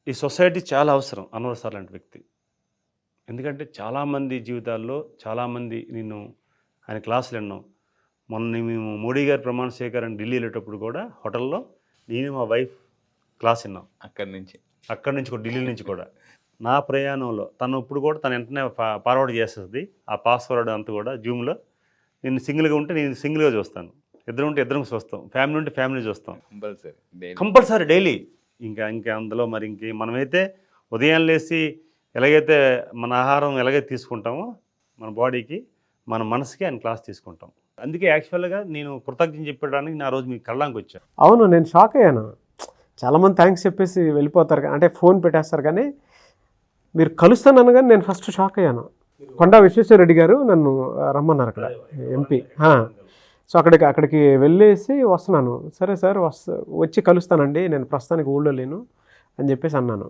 ఈ సొసైటీ చాలా అవసరం అన్వర్ సార్ లాంటి వ్యక్తి. ఎందుకంటే చాలామంది జీవితాల్లో చాలామంది ఆయన క్లాసులు విన్నాం. మొన్న మేము మోడీ గారి ప్రమాణ స్వీకారం ఢిల్లీ వెళ్ళేటప్పుడు కూడా హోటల్లో నేను మా వైఫ్ క్లాస్ విన్నాం. అక్కడి నుంచి కూడా ఢిల్లీ నుంచి కూడా నా ప్రయాణంలో తను ఇప్పుడు కూడా తను వెంటనే ఫార్వర్డ్ చేస్తుంది ఆ పాస్వర్డ్ అంతా కూడా జూమ్లో. నేను సింగిల్గా ఉంటే నేను సింగిల్గా చూస్తాను, ఇద్దరు ఉంటే ఇద్దరం చూస్తాం, ఫ్యామిలీ ఉంటే ఫ్యామిలీ చూస్తాం కంపల్సరీ డైలీ. ఇంకా అందులో మరి మనమైతే ఉదయం లేచి ఎలాగైతే మన ఆహారం ఎలాగైతే తీసుకుంటామో మన బాడీకి మన మనసుకి ఆయన క్లాస్ తీసుకుంటాం. అందుకే యాక్చువల్గా నేను కృతజ్ఞత చెప్పడానికి నా రోజు మీ కళ్ళానికి వచ్చాను. అవును, నేను షాక్ అయ్యాను. చాలామంది థ్యాంక్స్ చెప్పేసి వెళ్ళిపోతారు, అంటే ఫోన్ పెట్టేస్తారు, కానీ మీరు కలుస్తానని కానీ నేను ఫస్ట్ షాక్ అయ్యాను. కొండా విశ్వేశ్వరరెడ్డి గారు నన్ను రమ్మన్నారు అక్కడ ఎంపీ. సో అక్కడికి వెళ్ళేసి వస్తున్నాను. సరే సార్ వచ్చి కలుస్తానండి, నేను ప్రస్తుతానికి ఊళ్ళో లేను అని చెప్పేసి అన్నాను.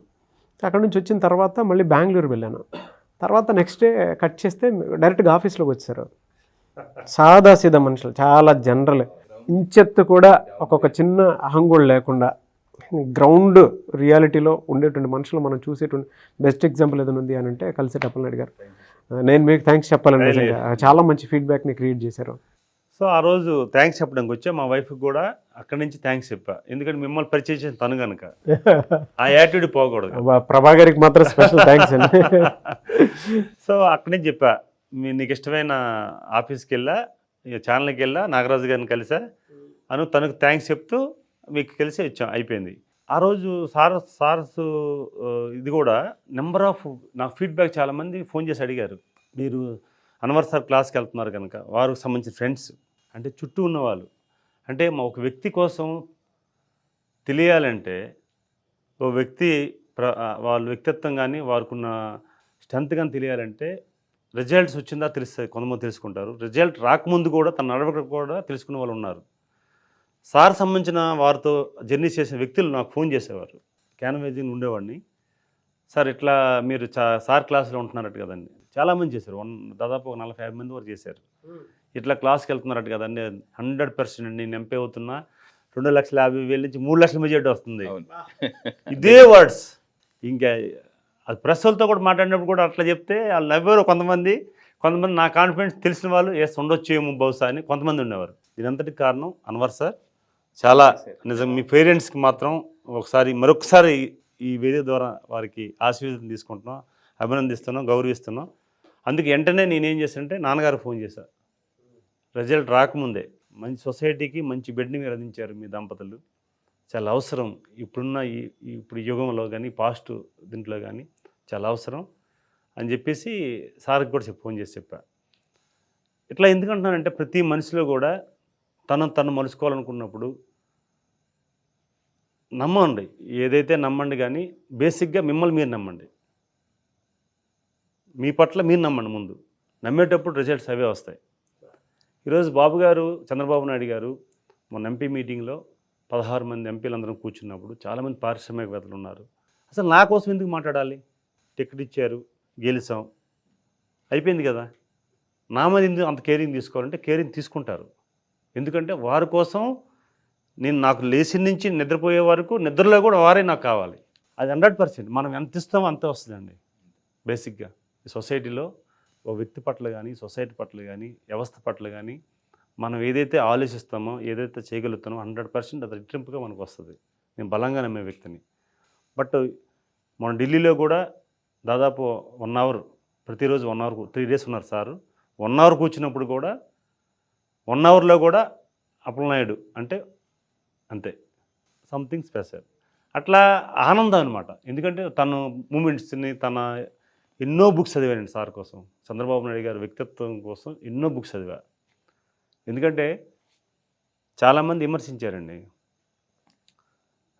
అక్కడ నుంచి వచ్చిన తర్వాత మళ్ళీ బెంగళూరు వెళ్ళాను. తర్వాత నెక్స్ట్ డే కట్ చేస్తే డైరెక్ట్గా ఆఫీస్లోకి వచ్చారు. సాదాసీదా మనుషులు, చాలా జనరల్, ఇంచెత్తు కూడా ఒక్కొక్క చిన్న అహంగోళం లేకుండా గ్రౌండ్ రియాలిటీలో ఉండేటువంటి మనుషులు మనం చూసేటువంటి బెస్ట్ ఎగ్జాంపుల్ ఏదైనా ఉంది అని అంటే కలిసేటి అప్పలనాయుడు గారు. నేను మీకు థ్యాంక్స్ చెప్పాలండి, నిజంగా చాలా మంచి ఫీడ్బ్యాక్ని క్రియేట్ చేశారు. సో ఆ రోజు థ్యాంక్స్ చెప్పడానికి వచ్చా. మా వైఫ్కి కూడా అక్కడి నుంచి థ్యాంక్స్ చెప్పా, ఎందుకంటే మిమ్మల్ని పరిచయం చేసిన తను కనుక ఆ యాటిట్యూడ్ పోకూడదు. ప్రభా గారికి మాత్రం స్పెషల్ థ్యాంక్స్ అండి. సో అక్కడి నుంచి చెప్పా, నీకు ఇష్టమైన ఆఫీస్కి వెళ్ళా, ఛానల్కి వెళ్ళా, నాగరాజు గారిని కలిసా తనకు థ్యాంక్స్ చెప్తూ మీకు కలిసి వచ్చాం, అయిపోయింది. ఆ రోజు సార్స్ ఇది కూడా నెంబర్ ఆఫ్ నాకు ఫీడ్బ్యాక్ చాలామంది ఫోన్ చేసి అడిగారు, మీరు అన్వర్ సార్ క్లాస్కి వెళ్తున్నారు కనుక వారికి సంబంధించిన ఫ్రెండ్స్ అంటే చుట్టూ ఉన్నవాళ్ళు, అంటే ఒక వ్యక్తి కోసం తెలియాలంటే ఓ వ్యక్తి వాళ్ళ వ్యక్తిత్వం కానీ వారికున్న స్ట్రెంత్ కానీ తెలియాలంటే రిజల్ట్స్ వచ్చిందా తెలుస్తుంది, కొంతమంది తెలుసుకుంటారు. రిజల్ట్ రాకముందు కూడా తన నడవక కూడా తెలుసుకునే వాళ్ళు ఉన్నారు. సార్ సంబంధించిన వారితో జర్నీ చేసిన వ్యక్తులు నాకు ఫోన్ చేసేవారు. క్యాన్వేజింగ్ ఉండేవాడిని, సార్ ఇట్లా మీరు సార్ క్లాస్లో ఉంటున్నారట కదండి, చాలామంది చేశారు, దాదాపు 40-50 మంది వరకు చేశారు. ఇట్లా క్లాస్కి వెళ్తున్నారట కదండి, 100% నేను ఎంపీ అవుతున్నా, 2,50,000 నుంచి 3 లక్షల మెజార్టీ వస్తుంది, ఇదే వర్డ్స్. ఇంకా అది ప్రెస్లతో కూడా మాట్లాడినప్పుడు కూడా అట్లా చెప్తే వాళ్ళు నవ్వారు. కొంతమంది నా కాన్ఫిడెన్స్ తెలిసిన వాళ్ళు ఉండొచ్చు ఏమో బహుశా అని కొంతమంది ఉండేవారు. ఇదంతటికి కారణం అన్వర్ సార్. చాలా నిజం, మీ పేరెంట్స్కి మాత్రం మరొకసారి ఈ వేదిక ద్వారా వారికి ఆశీర్వాదం తీసుకుంటున్నాం, అభినందిస్తున్నాం, గౌరవిస్తున్నాం. అందుకే వెంటనే నేనేం చేశానంటే నాన్నగారు ఫోన్ చేశాను, రిజల్ట్ రాకముందే మంచి సొసైటీకి మంచి బిడ్డని మీరు అందించారు మీ దంపతులు, చాలా అవసరం ఇప్పుడున్న ఇప్పుడు యుగంలో కానీ పాస్ట్ దీంట్లో కానీ చాలా అవసరం అని చెప్పేసి సార్కి కూడా ఫోన్ చేసి చెప్పా. ఇట్లా ఎందుకంటున్నానంటే ప్రతి మనిషిలో కూడా తను మలుచుకోవాలనుకున్నప్పుడు నమ్మండి, ఏదైతే నమ్మండి, కానీ బేసిక్గా మిమ్మల్ని మీరు నమ్మండి, మీ పట్ల మీరు నమ్మండి. ముందు నమ్మేటప్పుడు రిజల్ట్స్ అవే వస్తాయి. ఈరోజు బాబు గారు, చంద్రబాబు నాయుడు గారు మొన్న ఎంపీ మీటింగ్లో 16 మంది ఎంపీలందరం కూర్చున్నప్పుడు చాలామంది పారిశ్రామికవేత్తలు ఉన్నారు. అసలు నా కోసం ఎందుకు మాట్లాడాలి? టికెట్ ఇచ్చారు, గెలిచాం, అయిపోయింది కదా. నా మీద ఎందుకు అంత కేరింగ్ తీసుకోవాలంటే కేరింగ్ తీసుకుంటారు. ఎందుకంటే వారి కోసం నేను నాకు లేచిన నుంచి నిద్రపోయే వరకు నిద్రలో కూడా వారే నాకు కావాలి. అది 100%. మనం ఎంత ఇస్తామో అంతే వస్తుందండి. బేసిక్గా ఈ సొసైటీలో ఓ వ్యక్తి పట్ల కానీ, సొసైటీ పట్ల కానీ, వ్యవస్థ పట్ల కానీ మనం ఏదైతే ఆలోచిస్తామో, ఏదైతే చేయగలుగుతామో 100% అది రెట్టింపుగా మనకు వస్తుంది. నేను బలంగా నమ్మే వ్యక్తిని. బట్ మన ఢిల్లీలో కూడా దాదాపు 1 అవర్, ప్రతిరోజు 1 అవర్, 3 డేస్ ఉన్నారు సారు. 1 అవర్ కూర్చున్నప్పుడు కూడా 1 అవర్లో కూడా అప్పలనాయుడు అంటే అంతే, సంథింగ్ స్పెషల్. అట్లా ఆనందం అనమాట. ఎందుకంటే తను మూమెంట్స్ని, తన ఎన్నో బుక్స్ చదివానండి సార్ కోసం. చంద్రబాబు నాయుడు గారి వ్యక్తిత్వం కోసం ఎన్నో బుక్స్ చదివా. ఎందుకంటే చాలామంది విమర్శించారండి.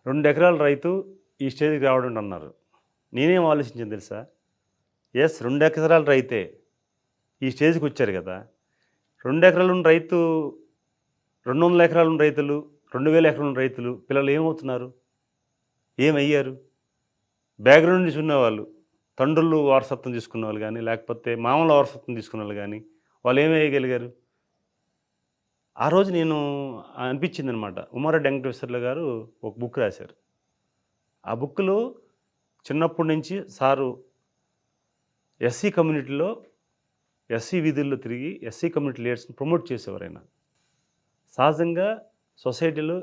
2 ఎకరాల రైతు ఈ స్టేజ్కి రావడం అన్నారు. నేనేం ఆలోచించాను తెలుసా? ఎస్, 2 ఎకరాల రైతే ఈ స్టేజ్కి వచ్చారు కదా. 2 ఎకరాలు ఉన్న రైతు, 200 ఎకరాలు ఉన్న రైతులు, 2000 ఎకరాలు ఉన్న రైతులు పిల్లలు ఏమవుతున్నారు, ఏమయ్యారు? బ్యాక్గ్రౌండ్ నుంచి ఉన్నవాళ్ళు, తండ్రులు వారసత్వం తీసుకున్న వాళ్ళు కానీ, లేకపోతే మామూలు వారసత్వం తీసుకున్న వాళ్ళు కానీ, వాళ్ళు ఏమేయగలిగారు? ఆ రోజు నేను అనిపించింది అనమాట. ఉమారెడ్డి వెంకటేశ్వర్లు గారు ఒక బుక్ రాశారు. ఆ బుక్లో చిన్నప్పటి నుంచి సారు ఎస్సీ కమ్యూనిటీలో, ఎస్సీ వీధుల్లో తిరిగి ఎస్సీ కమ్యూనిటీ లీడర్స్ని ప్రమోట్ చేసేవారు ఆయన. సహజంగా సొసైటీలో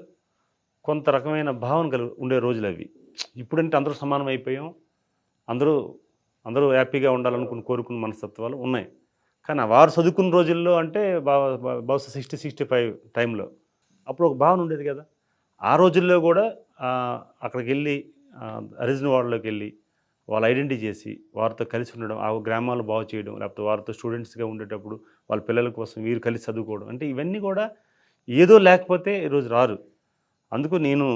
కొంత రకమైన భావన ఉండే రోజులు అవి. ఇప్పుడంటే అందరూ సమానం అయిపోయాం, అందరూ హ్యాపీగా ఉండాలనుకుని కోరుకున్న మనస్తత్వాలు ఉన్నాయి. కానీ వారు చదువుకున్న రోజుల్లో అంటే బహుశా 60-65 టైంలో అప్పుడు ఒక భావన ఉండేది కదా. ఆ రోజుల్లో కూడా అక్కడికి వెళ్ళి హరిజన్ వార్డులోకి వెళ్ళి వాళ్ళు ఐడెంటిటీ చేసి వారితో కలిసి ఉండడం, ఆ గ్రామాలు బాగు చేయడం, లేకపోతే వారితో స్టూడెంట్స్గా ఉండేటప్పుడు వాళ్ళ పిల్లల కోసం వీరు కలిసి చదువుకోవడం, అంటే ఇవన్నీ కూడా ఏదో లేకపోతే ఈరోజు రారు. అందుకు నేను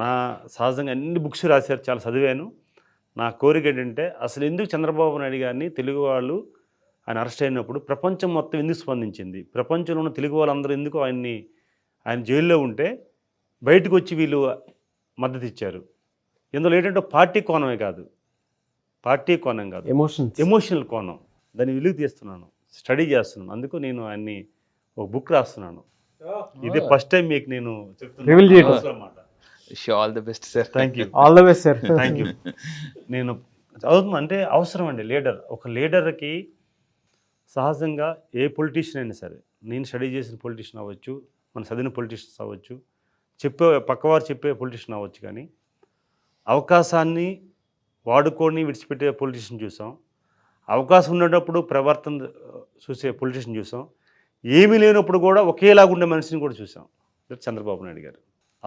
నా సహజంగా అన్ని బుక్స్ రాశారు, చాలా చదివాను. నా కోరిక ఏంటంటే అసలు ఎందుకు చంద్రబాబు నాయుడు గారిని తెలుగు వాళ్ళు ఆయన అరెస్ట్ అయినప్పుడు ప్రపంచం మొత్తం ఎందుకు స్పందించింది, ప్రపంచంలో ఉన్న తెలుగు వాళ్ళందరూ ఎందుకు ఆయన జైల్లో ఉంటే బయటకు వచ్చి వీళ్ళు మద్దతు ఇచ్చారు. ఇందులో ఏంటంటే పార్టీ కోణం కాదు, ఎమోషనల్ కోణం. దాన్ని వెలుగు తీస్తున్నాను, స్టడీ చేస్తున్నాను. అందుకు నేను ఆయన్ని ఒక బుక్ రాస్తున్నాను. ఇదే ఫస్ట్ టైం మీకు నేను చెప్తున్నాను. All the best sir. Thank you. All the best sir. Thank you. నేను చదువుతున్నా అంటే అవసరం అండి లీడర్. ఒక లీడర్కి సహజంగా ఏ పొలిటీషియన్ అయినా సరే, నేను స్టడీ చేసిన పొలిటీషియన్ అవ్వచ్చు, మన చదివిన పొలిటీషియన్స్ అవ్వచ్చు, పక్కవారు చెప్పే పొలిటీషియన్ అవ్వచ్చు, కానీ అవకాశాన్ని వాడుకొని విడిచిపెట్టే పొలిటీషియన్ చూసాం, అవకాశం ఉన్నప్పుడు ప్రవర్తన చూసే పొలిటీషియన్ చూసాం, ఏమీ లేనప్పుడు కూడా ఒకేలాగా ఉండే మనిషిని కూడా చూసాం, చంద్రబాబు నాయుడు గారు.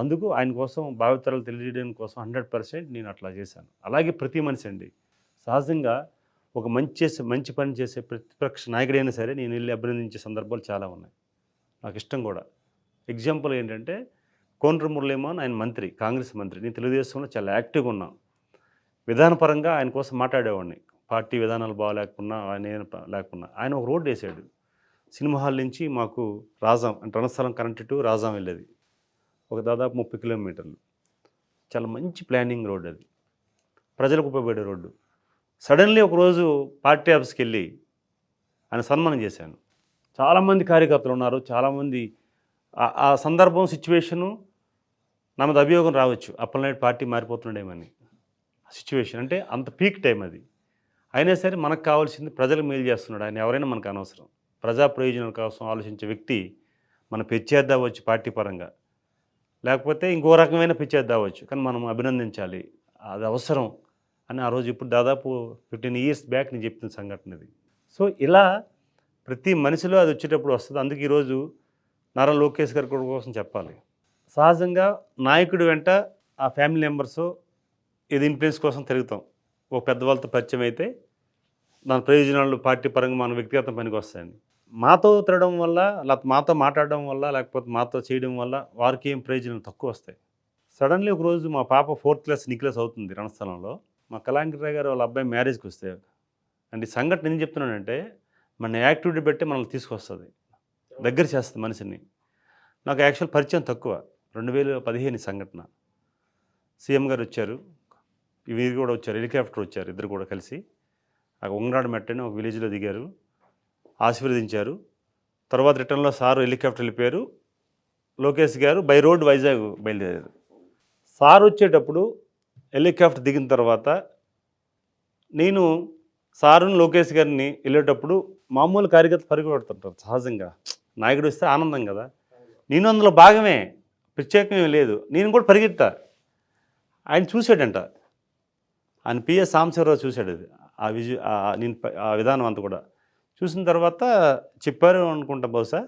అందుకు ఆయన కోసం భావితరాలు తెలియజేయడం కోసం 100% నేను అట్లా చేశాను. అలాగే ప్రతి మనిషి అండి సహజంగా ఒక మంచి పని చేసే ప్రతిపక్ష నాయకుడైనా సరే నేను వెళ్ళి అభినందించే సందర్భాలు చాలా ఉన్నాయి. నాకు ఇష్టం కూడా. ఎగ్జాంపుల్ ఏంటంటే కోనరు మురళీమోహన్, ఆయన మంత్రి, కాంగ్రెస్ మంత్రి. నేను తెలుగుదేశంలో చాలా యాక్టివ్గా ఉన్నాను. విధానపరంగా ఆయన కోసం మాట్లాడేవాడిని. పార్టీ విధానాలు బాగాలేకున్నా, లేకున్నా ఆయన ఒక రోడ్డు వేసాడు. సినిమా హాల్ నుంచి మాకు రాజాం అంటే రణస్థలం కరెంట్ టు రాజాం వెళ్ళేది, ఒక దాదాపు 30 కిలోమీటర్లు. చాలా మంచి ప్లానింగ్ రోడ్డు అది, ప్రజలకు ఉపయోగపడే రోడ్డు. సడన్లీ ఒకరోజు పార్టీ ఆఫీస్కి వెళ్ళి ఆయన సన్మానం చేశాను. చాలామంది కార్యకర్తలు ఉన్నారు, చాలామంది. ఆ సందర్భం, సిచ్యువేషను నా మీద అభియోగం రావచ్చు, అప్పలనాయుడు పార్టీ మారిపోతున్నాడేమని. సిచ్యువేషన్ అంటే అంత పీక్ టైం అది. అయినా సరే మనకు కావాల్సింది ప్రజలకు మేలు చేస్తున్నాడు ఆయన. ఎవరైనా మనకు అనవసరం. ప్రజా ప్రయోజనాల కోసం ఆలోచించే వ్యక్తి మన పెచ్చేద్దావచ్చు పార్టీ పరంగా, లేకపోతే ఇంకో రకమైన పిచ్చేద్దావచ్చు, కానీ మనం అభినందించాలి, అది అవసరం అని ఆ రోజు ఇప్పుడు దాదాపు 15 years బ్యాక్ నేను చెప్పిన సంఘటన ఇది. సో ఇలా ప్రతి మనిషిలో అది వచ్చేటప్పుడు వస్తుంది. అందుకే ఈరోజు నారా లోకేష్ గారి కోసం చెప్పాలి. సహజంగా నాయకుడి వెంట ఆ ఫ్యామిలీ మెంబర్స్ ఇది ఇన్ఫ్లుయెన్స్ కోసం తిరుగుతాం. ఒక పెద్దవాళ్ళతో పరిచయం అయితే దాని ప్రయోజనాలు పార్టీ పరంగా మన వ్యక్తిగత పనికి వస్తాయండి. మాతో తిరగడం వల్ల, లేకపోతే మాతో మాట్లాడడం వల్ల, లేకపోతే మాతో చేయడం వల్ల వారికి ఏం ప్రయోజనాలు తక్కువ వస్తాయి. సడన్లీ ఒకరోజు మా పాప 4th క్లాస్ నిక్లెస్ అవుతుంది రణస్థలంలో. మా కళాంకిరావు గారు వాళ్ళ అబ్బాయి మ్యారేజ్కి వస్తే, అంటే ఈ సంఘటన ఏం చెప్తున్నానంటే మన యాక్టివిటీ బట్టి మనల్ని తీసుకొస్తుంది, దగ్గర చేస్తుంది మనిషిని. నాకు యాక్చువల్ పరిచయం తక్కువ. 2015 సంఘటన. సీఎం గారు వచ్చారు, వీరు కూడా వచ్చారు, హెలికాప్టర్ వచ్చారు, ఇద్దరు కూడా కలిసి ఆ ఉంగరాడు మెట్టని ఒక విలేజ్లో దిగారు, ఆశీర్వదించారు. తర్వాత రిటర్న్లో సారు హెలికాప్టర్ వెళ్ళిపోయారు, లోకేష్ గారు బై రోడ్ వైజాగ్ బయలుదేరారు. సార్ వచ్చేటప్పుడు హెలికాప్టర్ దిగిన తర్వాత నేను సారుని లోకేష్ గారిని వెళ్ళేటప్పుడు మామూలు కార్యకర్త పరిగెడుతుంటారు సహజంగా, నాయకుడు వస్తే ఆనందం కదా, నేను అందులో భాగమే, ప్రత్యేకమే లేదు, నేను కూడా పరిగెత్తా. ఆయన చూశాడంట, ఆయన పిఎస్ సాంబశివరావు చూశాడు అది, నేను ఆ విధానం అంతా కూడా చూసిన తర్వాత చెప్పారు అనుకుంటా, బహుశా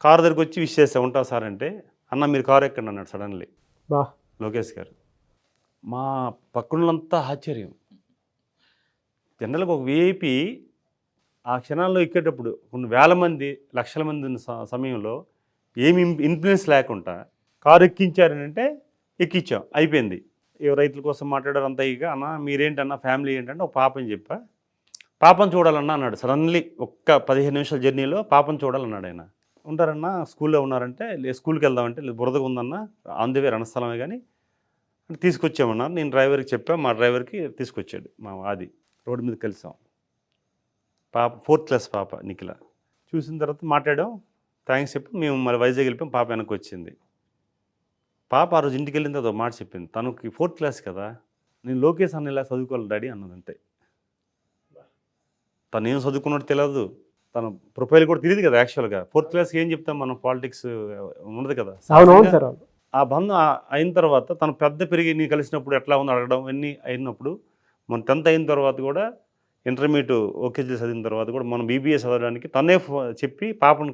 కారు దగ్గరికి వచ్చి విష్ చేస్తే ఉంటా సార్ అంటే, అన్న మీరు కారు ఎక్కండి అన్నాడు సడన్లీ లోకేష్ గారు. మా పక్కనంతా ఆశ్చర్యం. జనరల్గా ఒక విఐపి ఆ క్షణాల్లో ఎక్కేటప్పుడు కొన్ని వేల మంది లక్షల మంది ఉన్న సమయంలో ఏమి ఇన్ఫ్లుయెన్స్ లేకుండా కారు ఎక్కించారని అంటే ఎక్కించాం, అయిపోయింది. ఏ రైతుల కోసం మాట్లాడారు అంతా. ఇక అన్న మీరేంటన్నా ఫ్యామిలీ ఏంటంటే ఒక పాపని చెప్పా, పాపను చూడాలన్నా అన్నాడు సడన్లీ. ఒక్క 15 నిమిషాల జర్నీలో పాపను చూడాలన్నాడు ఆయన. ఉంటారన్నా స్కూల్లో ఉన్నారంటే, స్కూల్కి వెళ్దామంటే లేదు బురదగా ఉందన్న, అందువే రణస్థలమే కానీ తీసుకొచ్చామన్నారు. నేను డ్రైవర్కి చెప్పా, మా డ్రైవర్కి తీసుకొచ్చాడు మా ఆది. రోడ్డు మీద కలిసాం. పాప 4th క్లాస్ పాప నిఖిల. చూసిన తర్వాత మాట్లాడాం, థ్యాంక్స్ చెప్పి మేము మళ్ళీ వైజాగ్ వెళ్ళిపోయాం. పాప వెనక్కి వచ్చింది. పాప ఆ రోజు ఇంటికి వెళ్ళిన తర్వాత మాట చెప్పింది, తనకి 4th క్లాస్ కదా, నేను లోకేష్ అన్న ఇలా చదువుకోవాలి డాడీ అన్నది అంతే. తను ఏం చదువుకున్నట్టు తెలియదు, తన ప్రొఫైల్ కూడా తెలియదు కదా యాక్చువల్గా. 4th క్లాస్కి ఏం చెప్తాం మనం, పాలిటిక్స్ ఉండదు కదా. ఆ బంధం అయిన తర్వాత తను పెద్ద పెరిగి నీ కలిసినప్పుడు ఎట్లా ఉందో అడగడం ఇవన్నీ అయినప్పుడు, మన 10th అయిన తర్వాత కూడా ఇంటర్మీడియట్ ఓకేజీ చదివిన తర్వాత కూడా మనం బీబీఏ చదవడానికి తనే చెప్పి పాపను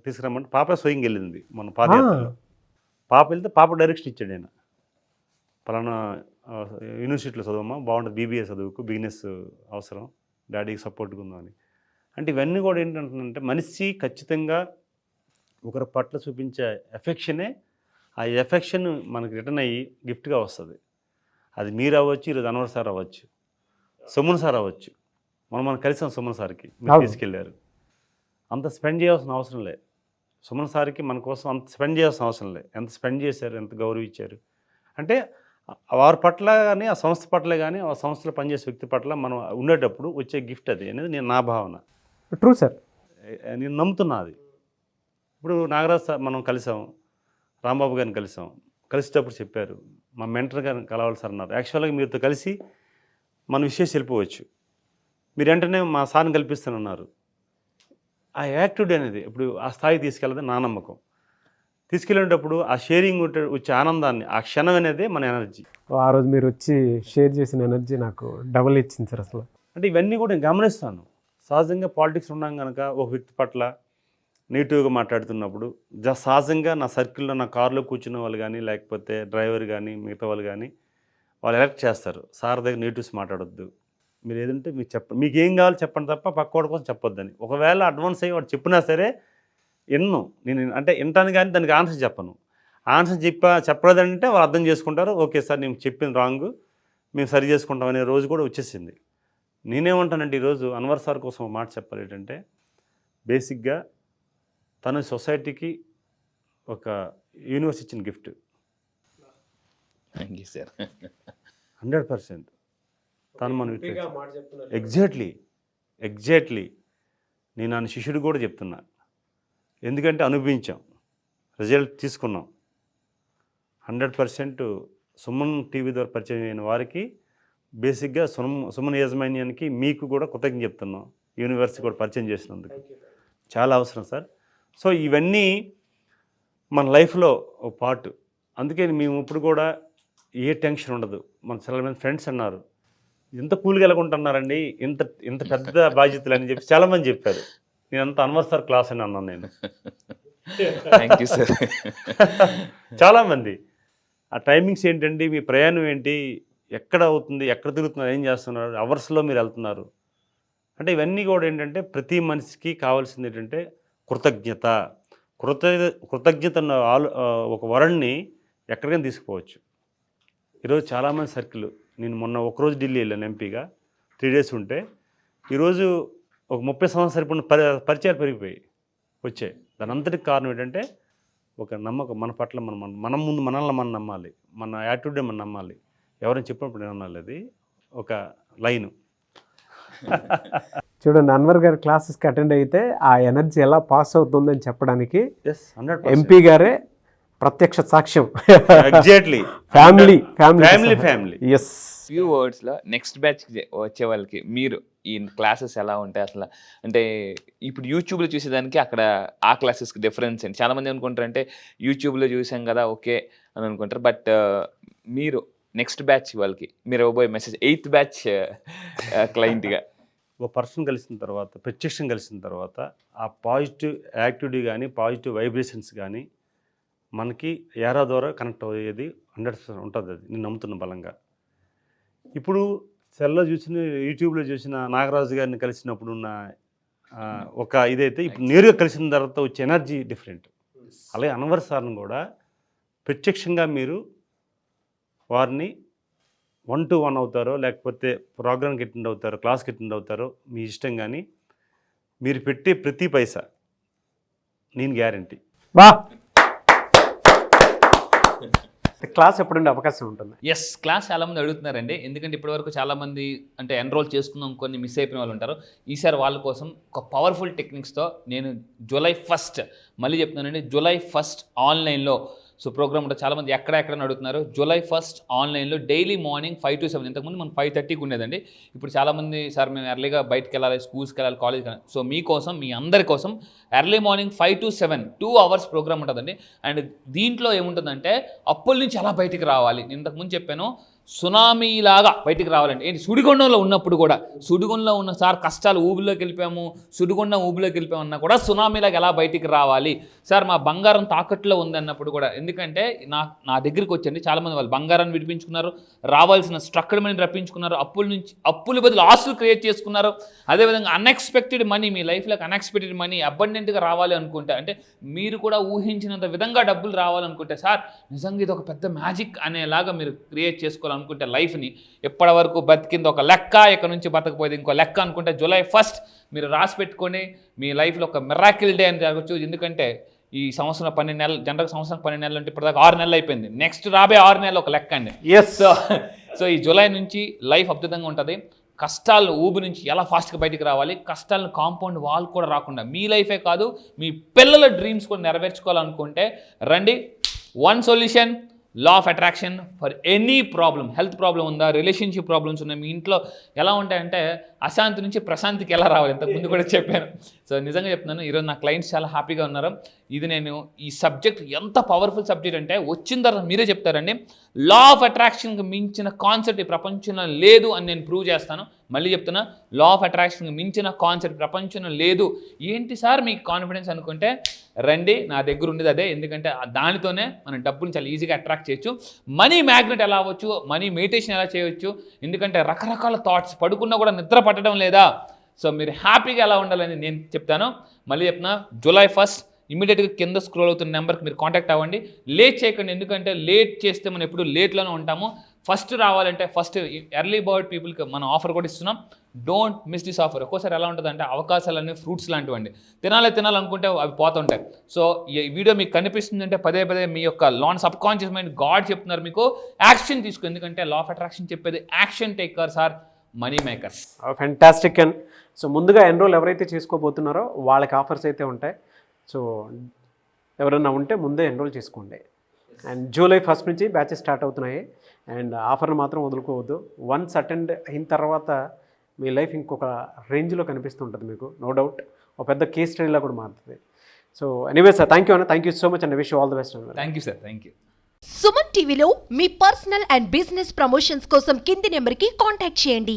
తీసుకురామంటే పాప స్వయంగా వెళ్ళింది మన పాదయాత్రలో. పాప వెళ్తే పాప డైరెక్షన్ ఇచ్చాడు ఆయన, పలానా యూనివర్సిటీలో చదవమ్మా బాగుంటుంది, బీబీఏ చదువుకు, బిజినెస్ అవసరం, డాడీకి సపోర్ట్గా ఉందని. అంటే ఇవన్నీ కూడా ఏంటంటే మనిషి ఖచ్చితంగా ఒకరి పట్ల చూపించే ఎఫెక్షనే, ఆ ఎఫెక్షన్ మనకి రిటర్న్ అయ్యి గిఫ్ట్గా వస్తుంది. అది మీరు అవ్వచ్చు, ఈరోజు అన్వర్ సార్ అవ్వచ్చు, సుమన్ సార్ అవ్వచ్చు. మనం కలిసాం సుమన్ సార్కి, మీరు తీసుకెళ్ళారు. అంత స్పెండ్ చేయాల్సిన అవసరం లేదు సుమన్ సార్కి, మన కోసం అంత స్పెండ్ చేయాల్సిన అవసరం లేదు. ఎంత స్పెండ్ చేశారు, ఎంత గౌరవించారు అంటే వారి పట్ల కానీ ఆ సంస్థ పట్ల కానీ ఆ సంస్థలో పనిచేసే వ్యక్తి పట్ల మనం ఉండేటప్పుడు వచ్చే గిఫ్ట్ అది అనేది నా భావన. ట్రూ సార్, నేను నమ్ముతున్నా అది. ఇప్పుడు నాగరాజ్ సార్ మనం కలిసాం, రాంబాబు గారిని కలిసాం, కలిసేటప్పుడు చెప్పారు మా మెంటర్ గారిని కలవాలి సార్ అన్నారు. యాక్చువల్గా మీరుతో కలిసి మన విషయం వెళ్ళిపోవచ్చు, మీరు వెంటనే మా సార్ని కల్పిస్తానన్నారు. ఆ యాక్టివిటీ అనేది ఇప్పుడు ఆ స్థాయికి తీసుకెళ్ళదు నా నమ్మకం. తీసుకెళ్ళేటప్పుడు ఆ షేరింగ్ వచ్చే ఆనందాన్ని, ఆ క్షణం అనేది మన ఎనర్జీ. ఆ రోజు మీరు వచ్చి షేర్ చేసిన ఎనర్జీ నాకు డబుల్ ఇచ్చింది సార్ అసలు. అంటే ఇవన్నీ కూడా నేను గమనిస్తాను. సహజంగా పాలిటిక్స్ ఉన్నాం కనుక ఒక వ్యక్తి పట్ల నెగిటివ్గా మాట్లాడుతున్నప్పుడు సహజంగా నా సర్కిల్లో నా కారులో కూర్చున్న వాళ్ళు కానీ లేకపోతే డ్రైవర్ కానీ మిగతా వాళ్ళు కానీ వాళ్ళు ఎలక్ట్ చేస్తారు, సార్ దగ్గర నెగిటివ్స్ మాట్లాడొద్దు, మీరు ఏదంటే మీకు మీకు ఏం కావాలో చెప్పండి తప్ప పక్కోడి కోసం చెప్పొద్దని. ఒకవేళ అడ్వాన్స్ అయ్యి వాడు చెప్పినా సరే ఎన్నో నేను అంటే వింటాను కానీ దానికి ఆన్సర్ చెప్పను. ఆన్సర్ చెప్పలేదంటే వాళ్ళు అర్థం చేసుకుంటారు, ఓకే సార్ నేను చెప్పిన రాంగ్, మేము సరి చేసుకుంటాం అనే రోజు కూడా వచ్చేసింది. నేనేమంటానంటే ఈరోజు అన్వర్ సార్ కోసం మాట చెప్పాలి ఏంటంటే, బేసిక్గా తన సొసైటీకి ఒక యూనివర్స్ ఇచ్చిన గిఫ్ట్. Thank you sir. 100% తను మనం ఎగ్జాక్ట్లీ నేను ఆయన శిష్యుడు కూడా చెప్తున్నా. ఎందుకంటే అనుభవించాం, రిజల్ట్ తీసుకున్నాం. 100% సుమన్ టీవీ ద్వారా పరిచయం అయిన వారికి బేసిక్గా సుమన్ యాజమాన్యానికి మీకు కూడా కృతజ్ఞత చెప్తున్నాం. యూనివర్స్ కూడా పరిచయం చేసినందుకు చాలా అవసరం సార్. సో ఇవన్నీ మన లైఫ్లో ఒక పార్ట్. అందుకే మేము ఇప్పుడు కూడా ఏ టెన్షన్ ఉండదు. మన చాలా మంది ఫ్రెండ్స్ అన్నారు, ఎంత కూల్గా వెళ్ళకుంటున్నారండి, ఇంత పెద్ద బాధ్యతలు అని చెప్పి చాలామంది చెప్పారు. నేనంత అన్వర్ సార్ క్లాస్ అని అన్నాను నేను. Thank you sir. చాలామంది ఆ టైమింగ్స్ ఏంటండి, మీ ప్రయాణం ఏంటి, ఎక్కడ అవుతుంది, ఎక్కడ తిరుగుతున్నారు, ఏం చేస్తున్నారు, అవర్స్లో మీరు వెళ్తున్నారు అంటే ఇవన్నీ కూడా ఏంటంటే ప్రతి మనిషికి కావాల్సింది ఏంటంటే కృతజ్ఞత ఒక వరణ్ణి ఎక్కడికైనా తీసుకుపోవచ్చు. ఈరోజు చాలామంది సర్కిల్, నేను మొన్న ఒకరోజు ఢిల్లీ వెళ్ళాను ఎంపీగా, 3 days ఉంటే ఈరోజు ఒక 30 సంవత్సరాలు సరిపడిన పరిచయాలు పెరిగిపోయి వచ్చాయి. దాని అంతటికి కారణం ఏంటంటే ఒక నమ్మకం మన పట్ల మనం ముందు మనల్ని మనం నమ్మాలి, మన యాటిట్యూడే మనం నమ్మాలి. ఎవరైనా చెప్పినప్పుడు ఏమనాలి, అది ఒక లైను. చూడండి, అన్వర్ గారి క్లాసెస్కి అటెండ్ అయితే ఆ ఎనర్జీ ఎలా పాస్ అవుతుందని చెప్పడానికి ఎస్ 100% ఎంపీ గారే ప్రత్యక్ష సాక్ష్యం. Exactly family family. Yes. Few వర్డ్స్లో నెక్స్ట్ బ్యాచ్ వచ్చే వాళ్ళకి మీరు ఈ క్లాసెస్ ఎలా ఉంటాయి అసలు, అంటే ఇప్పుడు యూట్యూబ్లో చూసేదానికి అక్కడ ఆ క్లాసెస్కి డిఫరెన్స్ అండి. చాలామంది అనుకుంటారంటే యూట్యూబ్లో చూసాం కదా ఓకే అని అనుకుంటారు, బట్ మీరు నెక్స్ట్ బ్యాచ్ వాళ్ళకి మీరు ఇవ్వబోయే మెసేజ్ 8th బ్యాచ్ క్లయింట్గా. ఒక పర్సన్ కలిసిన తర్వాత, ప్రత్యక్షం కలిసిన తర్వాత ఆ పాజిటివ్ యాక్టివిటీ కానీ పాజిటివ్ వైబ్రేషన్స్ కానీ మనకి ఏరా ద్వారా కనెక్ట్ అయ్యేది 100% ఉంటుంది. అది నేను నమ్ముతున్న బలంగా. ఇప్పుడు సెల్లో చూసిన, యూట్యూబ్లో చూసిన నాగరాజు గారిని కలిసినప్పుడు ఉన్న ఒక ఇదైతే ఇప్పుడు నేరుగా కలిసిన తర్వాత వచ్చే ఎనర్జీ డిఫరెంట్. అలాగే అన్వర్ సార్ని కూడా ప్రత్యక్షంగా మీరు వారిని 1-to-1 అవుతారో లేకపోతే ప్రోగ్రామ్కి అటెండ్ అవుతారో క్లాస్కి అటెండ్ అవుతారో మీ ఇష్టం, కానీ మీరు పెట్టే ప్రతి పైసా నేను గ్యారంటీ. బా, క్లాస్ ఎప్పుడుండే అవకాశం ఉంటుంది? ఎస్, క్లాస్ చాలామంది అడుగుతున్నారండి. ఎందుకంటే ఇప్పటివరకు చాలామంది అంటే ఎన్రోల్ చేసుకుందాం కొన్ని మిస్ అయిపోయిన వాళ్ళు ఉంటారు. ఈసారి వాళ్ళ కోసం ఒక పవర్ఫుల్ టెక్నిక్స్తో నేను July 1st మళ్ళీ చెప్తున్నానండి, July 1st ఆన్లైన్లో సో ప్రోగ్రామ్ ఉంటుంది. చాలామంది ఎక్కడ అడుగుతున్నారు. July 1st ఆన్లైన్లో డైలీ మార్నింగ్ 5 to 7. ఇంతకుముందు మనం 5:30కి ఉండేదండి. ఇప్పుడు చాలామంది సార్ మేము ఎర్లీగా బయటకు వెళ్ళాలి, స్కూల్స్కి వెళ్ళాలి, కాలేజ్కి వెళ్ళాలి. సో మీకోసం, మీ అందరి కోసం early morning 5 to 7 2 hours program ఉంటుందండి. అండ్ దీంట్లో ఏముంటుందంటే అప్పుల నుంచి ఎలా బయటికి రావాలి. నేను ఇంతకుముందు చెప్పాను, సునామీలాగా బయటికి రావాలండి. ఏంటి, సుడిగుండంలో ఉన్నప్పుడు కూడా, సుడిగుండంలో ఉన్న సార్ కష్టాలు ఊబిలోకి వెళ్ళిపోయాము, సుడిగుండం ఊబిలోకి వెళ్ళిపోయామన్నా కూడా సునామీలాగా ఎలా బయటికి రావాలి సార్, మా బంగారం తాకట్లో ఉంది అన్నప్పుడు కూడా. ఎందుకంటే నా దగ్గరికి వచ్చండి చాలామంది వాళ్ళు బంగారాన్ని విడిపించుకున్నారు, రావాల్సిన స్ట్రక్చర్ మనీ రప్పించుకున్నారు, అప్పుల బదులు ఆస్తులు క్రియేట్ చేసుకున్నారు. అదేవిధంగా అన్ఎక్స్పెక్టెడ్ మనీ, మీ లైఫ్లోకి అన్ఎక్స్పెక్టెడ్ మనీ అబండెంట్గా రావాలి అనుకుంటే, అంటే మీరు కూడా ఊహించినంత విధంగా డబ్బులు రావాలనుకుంటే సార్ నిజంగా ఇది ఒక పెద్ద మ్యాజిక్ అనేలాగా మీరు క్రియేట్ చేసుకోవాలనుకుంటే లైఫ్ని, ఎప్పటి వరకు బతికింది ఒక లెక్క, ఇక్కడ నుంచి బతకపోయేది ఇంకో లెక్క అనుకుంటే July 1st మీరు రాసి పెట్టుకొని మీ లైఫ్లో ఒక మిరాకిల్ డే అని జరగచ్చు. ఎందుకంటే ఈ సంవత్సరం 12 నెలలు, జనరల్ సంవత్సరం 12 నెలలు అంటే ఇప్పటిదాకా 6 నెలలు అయిపోయింది. నెక్స్ట్ రాబోయే 6 నెలలు ఒక లెక్క అండి. ఎస్. సో ఈ జూలై నుంచి లైఫ్ అద్భుతంగా ఉంటుంది. కష్టాలు ఊబి నుంచి ఎలా ఫాస్ట్గా బయటికి రావాలి, కష్టాలను కాంపౌండ్ వాల్ కూడా రాకుండా మీ లైఫే కాదు మీ పిల్లల డ్రీమ్స్ కూడా నెరవేర్చుకోవాలనుకుంటే రండి. One solution, law of attraction for any problem. Health problem ఉందా, రిలేషన్షిప్ ప్రాబ్లమ్స్ ఉన్నాయి, మీ ఇంట్లో ఎలా ఉంటాయంటే అశాంతి నుంచి ప్రశాంతికి ఎలా రావాలి, ఇంతకుముందు కూడా చెప్పాను. సో నిజంగా చెప్తున్నాను, ఈరోజు నా క్లయింట్స్ చాలా హ్యాపీగా ఉన్నారు. ఇది నేను ఈ సబ్జెక్ట్ ఎంత పవర్ఫుల్ సబ్జెక్ట్ అంటే వచ్చిన తర్వాత మీరే చెప్తారండి, లా ఆఫ్ అట్రాక్షన్కి మించిన కాన్సెప్ట్ ఈ ప్రపంచంలో లేదు అని నేను ప్రూవ్ చేస్తాను. మళ్ళీ చెప్తున్నా, లా ఆఫ్ అట్రాక్షన్కి మించిన కాన్సెప్ట్ ప్రపంచంలో లేదు. ఏంటి సార్ మీకు కాన్ఫిడెన్స్ అనుకుంటే రండి, నా దగ్గర ఉండేది అదే. ఎందుకంటే దానితోనే మనం డబ్బుని చాలా ఈజీగా అట్రాక్ట్ చేయొచ్చు. మనీ మ్యాగ్నెట్ ఎలా అవ్వచ్చు, మనీ మెడిటేషన్ ఎలా చేయవచ్చు. ఎందుకంటే రకరకాల థాట్స్, పడుకున్నా కూడా నిద్ర పట్టడం లేదా. సో మీరు హ్యాపీగా ఎలా ఉండాలని నేను చెప్తాను. మళ్ళీ చెప్తున్నా, July 1st ఇమీడియట్గా కింద స్క్రోల్ అవుతున్న నెంబర్కి మీరు కాంటాక్ట్ అవ్వండి. లేట్ చేయకండి, ఎందుకంటే లేట్ చేస్తే మనం ఎప్పుడు లేట్లోనే ఉంటాము. ఫస్ట్ రావాలంటే ఫస్ట్ ఎర్లీ బర్డ్ పీపుల్కి మనం ఆఫర్ కూడా ఇస్తున్నాం. Don't miss this offer. ఒక్కోసారి ఎలా ఉంటుందంటే అవకాశాలన్నీ ఫ్రూట్స్ లాంటివండి, తినాలనుకుంటే అవి పోతుంటాయి. సో ఈ వీడియో మీకు కనిపిస్తుందంటే పదే మీ యొక్క సబ్ కాన్షియస్ మైండ్ గాడ్ చెప్తున్నారు మీకు యాక్షన్ తీసుకో. ఎందుకంటే లా ఆఫ్ అట్రాక్షన్ చెప్పేది action takers are money makers. Fantastic. And so ముందుగా ఎన్రోల్ ఎవరైతే చేసుకోబోతున్నారో వాళ్ళకి ఆఫర్స్ అయితే ఉంటాయి. సో ఎవరైనా ఉంటే ముందే ఎన్రోల్ చేసుకోండి. అండ్ July 1st నుంచి బ్యాచెస్ స్టార్ట్ అవుతున్నాయి. అండ్ ఆఫర్ని మాత్రం వదులుకోవద్దు. వన్స్ అటెండ్ అయిన తర్వాత మీ లైఫ్ ఇంకొక రేంజ్లో కనిపిస్తుంటుంది మీకు, నో డౌట్. ఒక పెద్ద కేస్ స్టడీలా కూడా మారుతుంది. So anyway sir, thank you so much and wish all the best. Thank you sir, thank you. Suman టీవీలో మీ పర్సనల్ అండ్ బిజినెస్ ప్రమోషన్స్ కోసం కింది నెంబర్కి కాంటాక్ట్ చేయండి.